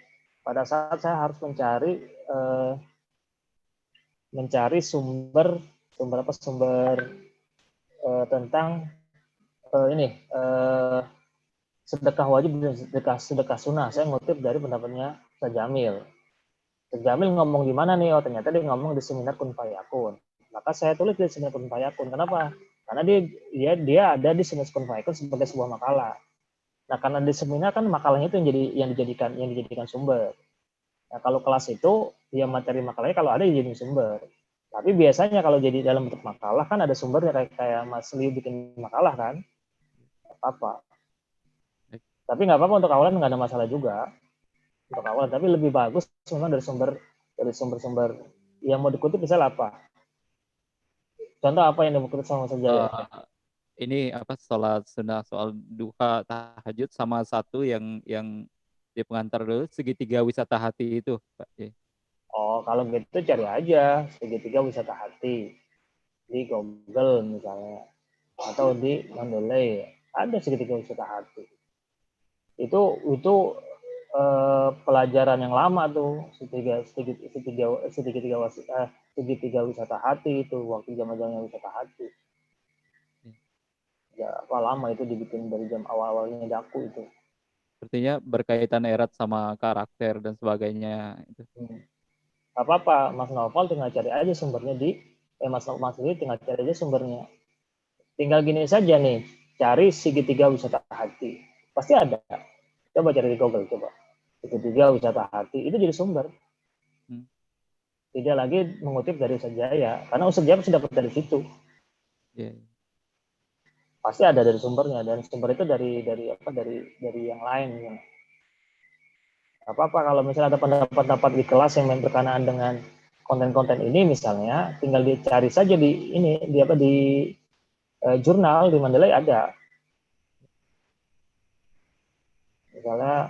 pada saat saya harus mencari sumber tentang sedekah wajib dan sedekah sunnah. Saya ngutip dari pendapatnya Ustaz Jamil. Ustaz Jamil ngomong di mana nih? Oh, ternyata dia ngomong di seminar Kun Fayakun. Maka saya tulis di seminar Kun Fayakun. Kenapa? Karena dia ada di seminar Kun Fayakun sebagai sebuah makalah. Nah, karena di seminar kan makalahnya itu yang dijadikan sumber. Nah, kalau kelas itu ya materi makalahnya kalau ada jadi sumber. Tapi biasanya kalau jadi dalam bentuk makalah kan ada sumbernya, kayak Mas Liu bikin makalah kan, apa. Tapi nggak apa-apa, untuk awalan nggak ada masalah juga untuk awalan. Tapi lebih bagus memang dari sumber-sumber yang mau dikutip, misalnya apa? Contoh apa yang dikutip sama Mas Jaya? Ini apa, sholat sunnah, soal duha, tahajud, sama satu yang di pengantar dulu, segitiga wisata hati itu, Pak. Oh, kalau gitu cari aja segitiga wisata hati di Google misalnya, atau di Mendeley ada segitiga wisata hati. Itu pelajaran yang lama tuh, segitiga wisata hati itu waktu zaman-zamannya wisata hati. Ya, apa lama itu dibikin dari jam awal-awalnya Daku itu. Sepertinya berkaitan erat sama karakter dan sebagainya itu. Apa-apa, Mas Novel tinggal cari aja sumbernya Mas Lili tinggal cari aja sumbernya. Tinggal gini saja nih, cari segitiga wisata hati. Pasti ada. Coba cari di Google, coba. Segitiga wisata hati, itu jadi sumber. Tidak lagi mengutip dari Ustaz Jaya, karena Ustaz Jaya sudah dapat dari situ. Yeah. Pasti ada dari sumbernya, dan sumber itu dari yang lain. Ya. Apa-apa kalau misalnya ada pendapat-pendapat di kelas yang berkenaan dengan konten-konten ini misalnya, tinggal dicari saja di jurnal di Mendeley ada. Misalnya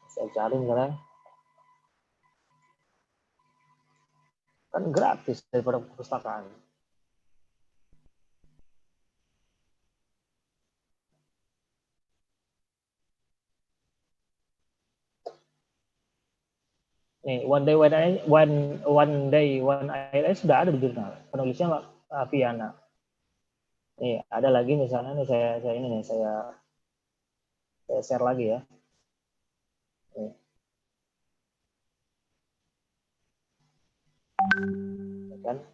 saya cari misalnya, kan gratis daripada perpustakaan. Nih, one day one ILS sudah ada di jurnal. Penulisnya Viana. Nih, ada lagi misalnya nih saya share lagi ya. Nih. Kan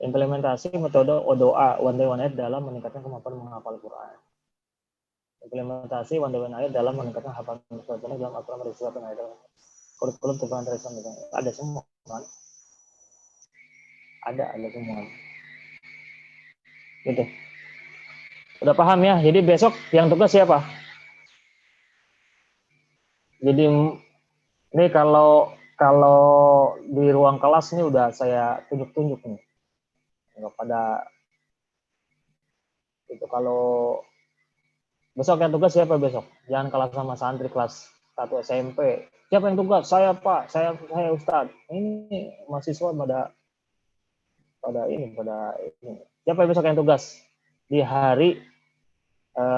implementasi metode ODOA one day one ayat dalam meningkatkan kemampuan menghafal Quran. Implementasi one day one ayat dalam meningkatkan hafalan Quran dalam Al-Quran dari surat ayat. Kurikulum tujuan Islam ada semua kan? Ada semua. Gitu. Udah paham ya? Jadi besok yang tugas siapa? Jadi ini kalau di ruang kelas ini udah saya tunjuk-tunjuk nih. Nggak pada itu. Kalau besok yang tugas siapa besok? Jangan kalah sama santri kelas 1 SMP. Siapa yang tugas? Saya Pak, saya Ustadz. Ini mahasiswa pada ini. Siapa yang besok yang tugas? Di hari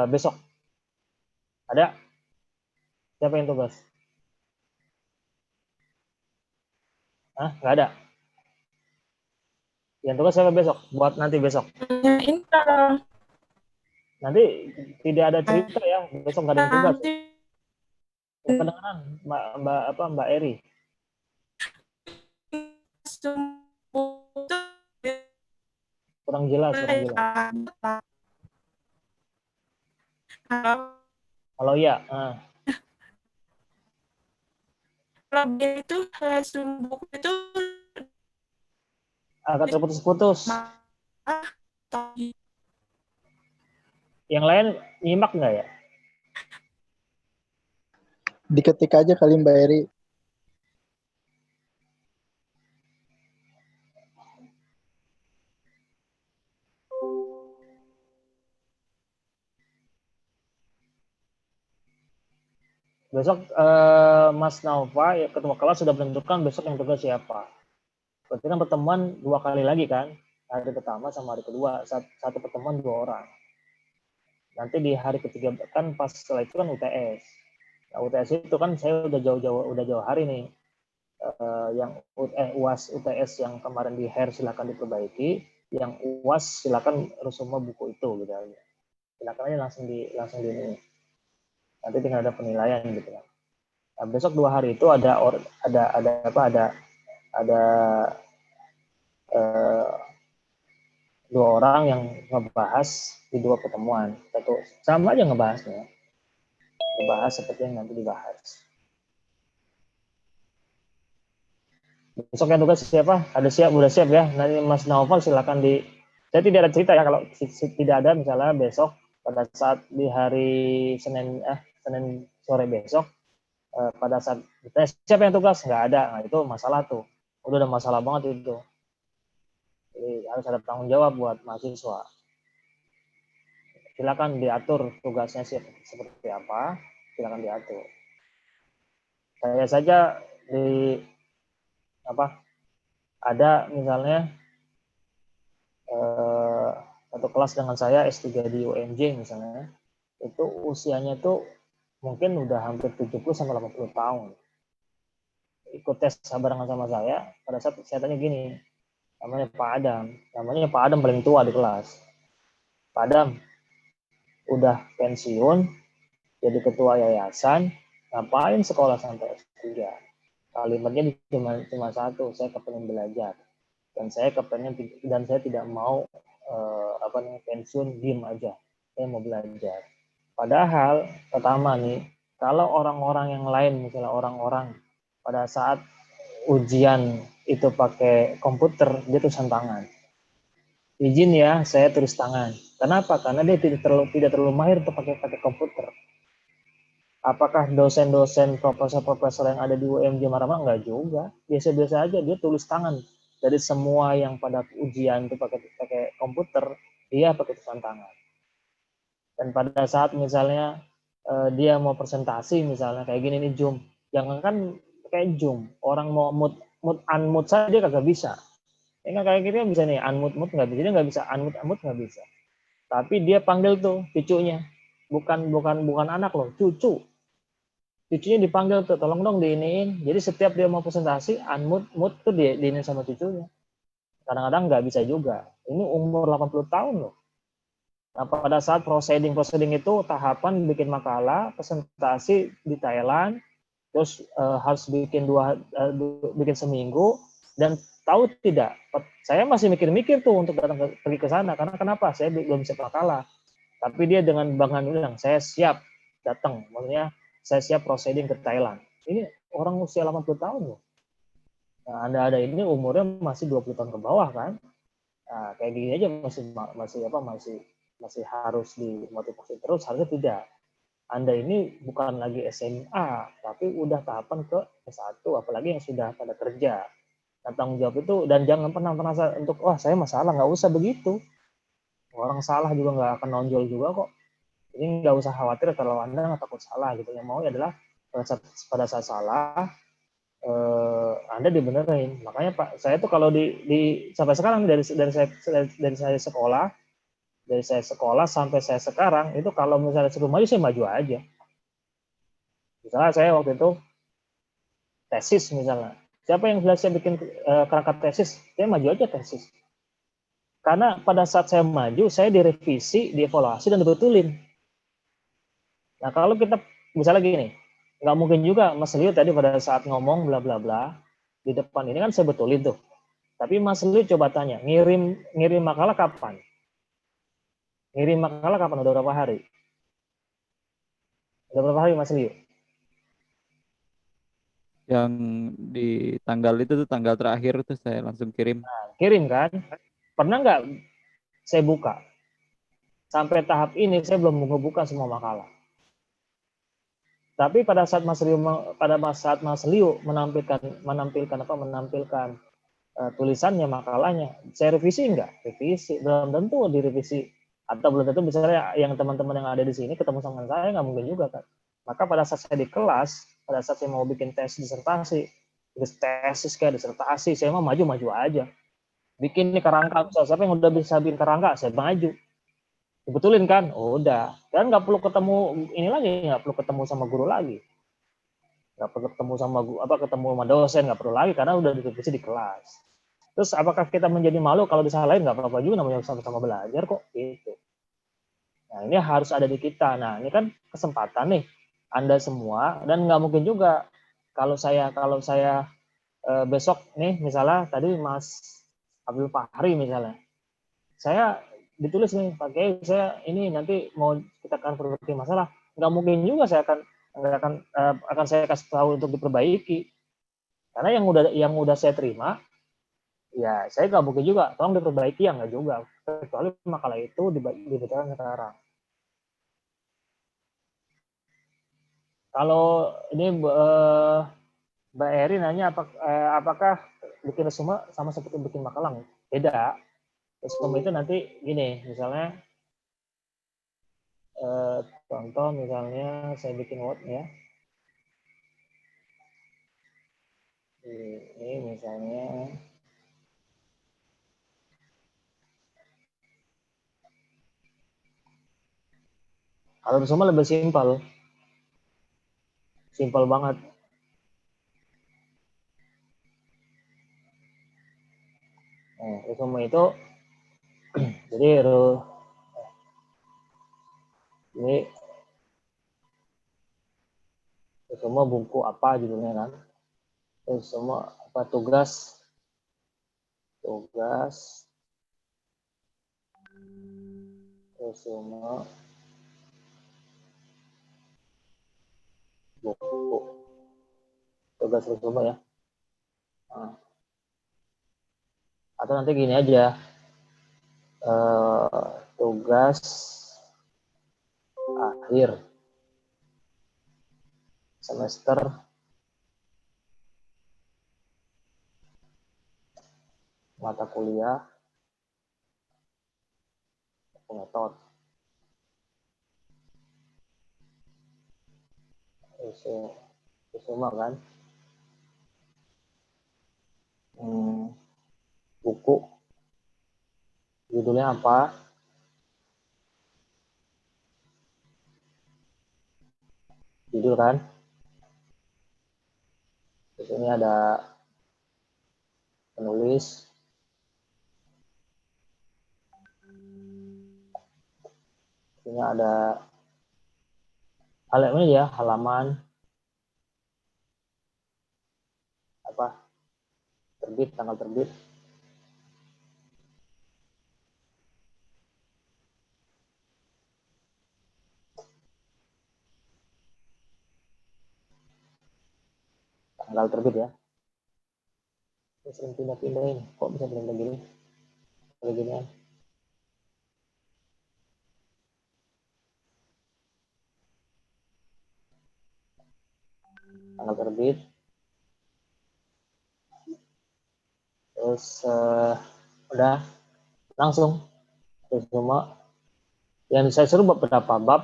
Besok ada? Siapa yang tugas? Nggak ada. Yang tugas siapa besok? Buat nanti besok. Ini kalau Nanti tidak ada cerita ya. Besok nggak ada yang tugas. nanti Kedengaran Mbak Eri. Kurang jelas. Kalau ya, kalau dia itu buku itu agak terputus-putus. malah Yang lain nyimak nggak ya? Diketik aja kali Mbak Eri. Besok Mas Nova ya, ketua kelas sudah menentukan besok yang tugas siapa. Berarti kan pertemuan 2 kali lagi kan, hari pertama sama hari kedua, satu pertemuan 2 orang. Nanti di hari ketiga kan pas setelah itu kan UTS. Nah, UTS itu kan saya udah jauh hari nih. Yang UAS UTS yang kemarin di HER silakan diperbaiki, yang UAS silakan semua buku itu gitu aja. Silakan aja langsung di ini. Nanti tinggal ada penilaian gitu kan. Nah, besok 2 hari itu ada dua orang yang ngebahas di 2 pertemuan. Satu sama aja ngebahasnya. Ngebahas seperti yang nanti dibahas. Besok yang tugas siapa? Udah siap ya. Nanti Mas Naufal silakan saya tidak ada cerita ya kalau tidak ada misalnya besok pada saat di hari Senin sore besok pada saat siapa yang tugas nggak ada. Nah itu masalah tuh. Udah masalah banget itu. Jadi harus ada tanggung jawab buat mahasiswa. Silakan diatur tugasnya seperti apa, silakan diatur. Saya saja ada misalnya satu kelas dengan saya S3 di UMJ misalnya, itu usianya tuh mungkin udah hampir 70 sampai 80 tahun. Ikut tes barengan sama saya, pada saat saya tanya gini, namanya Pak Adam paling tua di kelas. Pak Adam udah pensiun, jadi ketua yayasan, ngapain sekolah sampai S3? Kalimatnya cuma satu, saya kepengen belajar. Dan saya tidak mau pensiun diem aja. Saya mau belajar. Padahal pertama nih, kalau orang-orang yang lain, misalnya orang-orang pada saat ujian itu pakai komputer, dia tulisan tangan. Izin ya, saya tulis tangan. Kenapa? Karena dia tidak terlalu mahir untuk pakai komputer. Apakah dosen-dosen, profesor-profesor yang ada di UMJ marah-marah? Enggak juga. Biasa-biasa aja, dia tulis tangan. Dari semua yang pada ujian itu pakai komputer, dia pakai tulisan tangan. Dan pada saat misalnya dia mau presentasi misalnya kayak gini nih Zoom, jangan kan kayak Zoom, orang mau unmute saja dia kagak bisa. Ini kayak gitu bisa nih unmute nggak bisa, dia nggak bisa unmute nggak bisa. Tapi dia panggil tuh cucunya, bukan anak loh, cucunya dipanggil tuh, tolong dong diiniin. Jadi setiap dia mau presentasi unmute tuh diinin sama cucunya. Kadang-kadang nggak bisa juga. Ini umur 80 tahun loh. Nah, pada saat proceeding itu tahapan bikin makalah, presentasi di Thailand, terus harus bikin seminggu, dan tahu tidak, saya masih mikir-mikir tuh untuk pergi ke sana, karena kenapa? Saya belum bisa makalah. Tapi dia dengan banggaan bilang, saya siap datang, maksudnya saya siap proceeding ke Thailand. Ini orang usia 80 tahun loh. Nah, Anda ini umurnya masih 20 tahun ke bawah kan? Nah, kayak gini aja masih harus dimotivasi terus, harusnya tidak. Anda ini bukan lagi SMA, tapi udah tahapan ke S1, apalagi yang sudah pada kerja. Nah, tanggung jawab itu, dan jangan pernah merasa untuk, wah saya masalah, nggak usah begitu. Orang salah juga nggak akan nonjol juga kok. Jadi nggak usah khawatir kalau Anda nggak takut salah gitu. Yang mau adalah pada saat salah, Anda dibenerin. Makanya Pak, saya tuh kalau sampai sekarang dari saya sekolah, Dari saya sekolah sampai saya sekarang itu kalau misalnya suruh maju saya maju aja. Misalnya saya waktu itu tesis misalnya, siapa yang bilang saya bikin kerangka tesis, saya maju aja tesis. Karena pada saat saya maju, saya direvisi, dievaluasi, dan dibetulin. Nah kalau kita misalnya gini, nggak mungkin juga Mas Liu tadi pada saat ngomong bla bla bla di depan ini kan saya betulin tuh. Tapi Mas Liu coba tanya, ngirim makalah kapan? Ngirim makalah kapan? Udah berapa hari? Udah berapa hari Mas Liu? Yang di tanggal itu tuh tanggal terakhir tuh saya langsung kirim. Kirim kan? Pernah nggak saya buka? Sampai tahap ini saya belum membuka semua makalah. Tapi pada saat Mas Liu menampilkan tulisannya, makalahnya, saya revisi enggak? Revisi, belum tentu direvisi, atau belum tentu misalnya yang teman-teman yang ada di sini ketemu sama saya, nggak mungkin juga kan. Maka pada saat saya di kelas, pada saat saya mau bikin tes disertasi, tesis kayak disertasi, saya mau maju aja. Bikin nih kerangka, siapa yang udah bisa bikin kerangka, saya maju. Dibetulin kan? Oh, udah. Dan nggak perlu ketemu ini lagi, nggak perlu ketemu sama guru lagi. Nggak perlu ketemu sama dosen, nggak perlu lagi karena udah direvisi di kelas. Terus apakah kita menjadi malu kalau disalahin? Nggak apa-apa juga, namanya sama-sama belajar kok gitu. Nah ini harus ada di kita. Nah ini kan kesempatan nih Anda semua, dan nggak mungkin juga kalau saya besok nih misalnya tadi Mas Abdul Fahri misalnya, saya ditulis nih pakai saya ini nanti mau kita akan perbaiki masalah, nggak mungkin juga saya akan saya kasih tahu untuk diperbaiki, karena yang udah saya terima ya saya nggak mungkin juga tolong diperbaiki, ya nggak juga, kecuali makalah itu dibacakan sekarang. Kalau ini Mbak Eri nanya apakah bikin resume sama seperti bikin makalah? Beda. Resume itu nanti gini, misalnya contoh misalnya saya bikin Word ya. Ini misalnya kalau resume lebih simpel banget. Nah, resume itu jadi resume buku apa judulnya kan? Resume apa tugas resume buku tugas resume ya. Nah, atau nanti gini aja, tugas akhir semester mata kuliah metode resume kan, buku judulnya apa, judul kan, di sini ada penulis, ini ada halaman ya, halaman apa, terbit, tanggal terbit, tanggal terbit ya. Ini sering pindah-pindah ini, kok bisa pindah gini, beginian. Tanggal terbit, terus udah langsung resume. Yang saya suruh berapa bab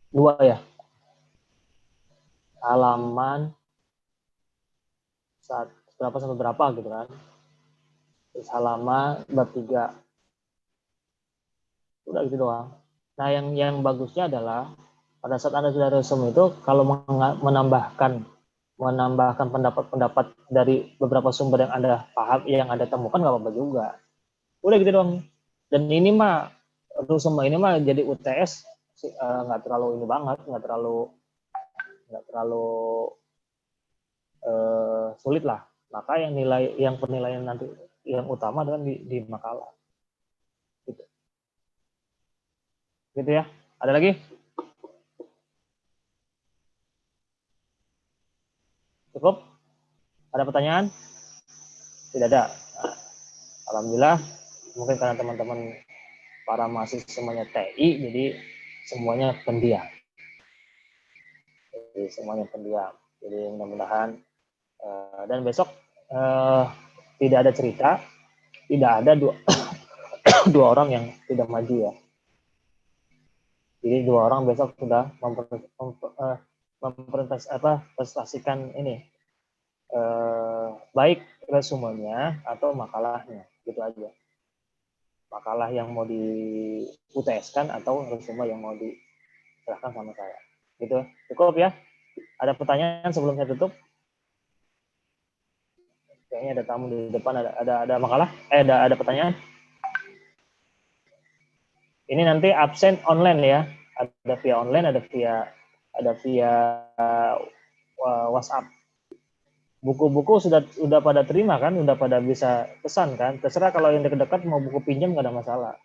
2 ya, halaman berapa sampai berapa gitu kan. Terus halaman bab 3. Udah gitu doang. Nah, yang bagusnya adalah pada saat Anda sudah resume itu, kalau menambahkan pendapat-pendapat dari beberapa sumber yang Anda paham, yang Anda temukan, nggak apa-apa juga. Udah gitu dong. Dan ini mah, resume ini mah jadi UTS nggak terlalu ini banget, nggak terlalu sulit lah. Maka yang penilaian nanti yang utama adalah di makalah. Gitu ya. Ada lagi? Cukup? Ada pertanyaan? Tidak ada. Nah, alhamdulillah, mungkin karena teman-teman para mahasiswa semuanya TI, jadi semuanya pendiam. Jadi mudah-mudahan dan besok tidak ada cerita, tidak ada dua orang yang tidak maju ya. Jadi 2 orang besok sudah mempresentasikan ini baik resumenya atau makalahnya, gitu aja. Makalah yang mau di UTS-kan atau resume yang mau diserahkan sama saya. Gitu. Cukup ya? Ada pertanyaan sebelum saya tutup? Kayaknya ada tamu di depan, ada makalah? Ada pertanyaan? Ini nanti absen online ya. Ada via online, ada via WhatsApp. Buku-buku sudah pada terima kan, udah pada bisa pesan kan. Terserah kalau yang dekat-dekat mau buku pinjam nggak ada masalah.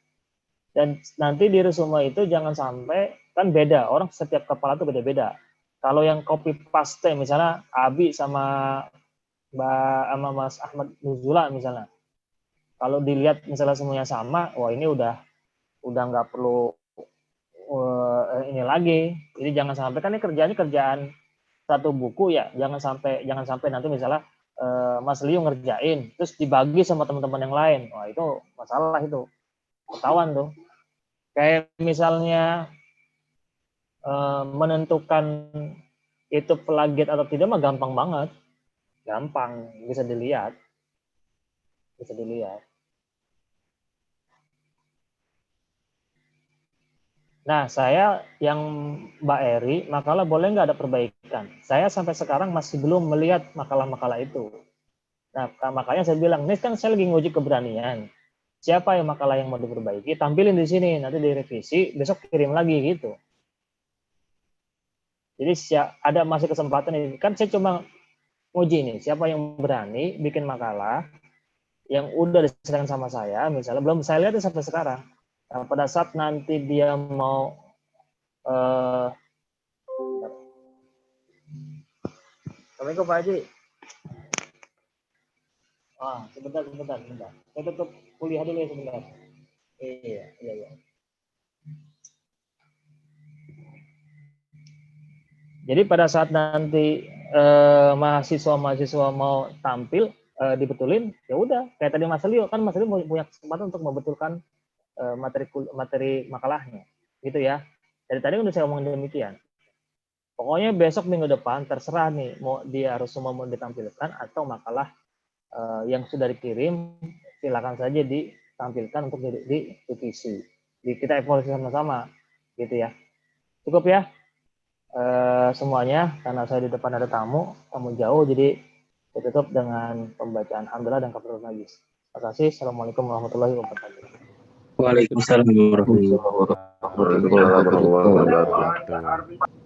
Dan nanti di resume itu jangan sampai, kan beda, orang setiap kepala itu beda-beda. Kalau yang copy paste misalnya Abi sama Mas Ahmad Nuzula misalnya, kalau dilihat misalnya semuanya sama, wah ini udah nggak perlu ini lagi. Jadi jangan sampai, kan ini kerjaan satu buku ya, jangan sampai nanti misalnya Mas Liu ngerjain terus dibagi sama teman-teman yang lain, wah itu masalah, itu ketahuan tuh. Kayak misalnya menentukan itu plagiat atau tidak mah gampang banget, bisa dilihat. Nah, saya yang Mbak Eri, makalah boleh nggak ada perbaikan? Saya sampai sekarang masih belum melihat makalah-makalah itu. Nah, makanya saya bilang, ini kan saya lagi nguji keberanian. Siapa yang makalah yang mau diperbaiki, tampilin di sini, nanti direvisi, besok kirim lagi gitu. Jadi ada masih kesempatan ini. Kan saya cuma nguji nih, siapa yang berani bikin makalah yang udah diserahkan sama saya, misalnya belum saya lihat sampai sekarang. Nah, pada saat nanti dia mau Assalamualaikum Pak Haji. Sebentar. Saya tutup kuliah dulu ya sebentar. Iya. Jadi pada saat nanti mahasiswa mau tampil dibetulin, ya udah kayak tadi Mas Leo, kan Mas Leo punya kesempatan untuk membetulkan materi makalahnya, gitu ya. Dari tadi udah saya omongin demikian. Pokoknya besok minggu depan terserah nih, mau dia harus semua mau ditampilkan atau makalah yang sudah dikirim silakan saja ditampilkan untuk direvisi. Kita evaluasi sama-sama, gitu ya. Cukup ya semuanya, karena saya di depan ada tamu jauh, jadi saya tutup dengan pembacaan hamdalah dan kafaratul majlis. Terima kasih. Assalamualaikum warahmatullahi wabarakatuh. Waalaikumsalam warahmatullahi wabarakatuh.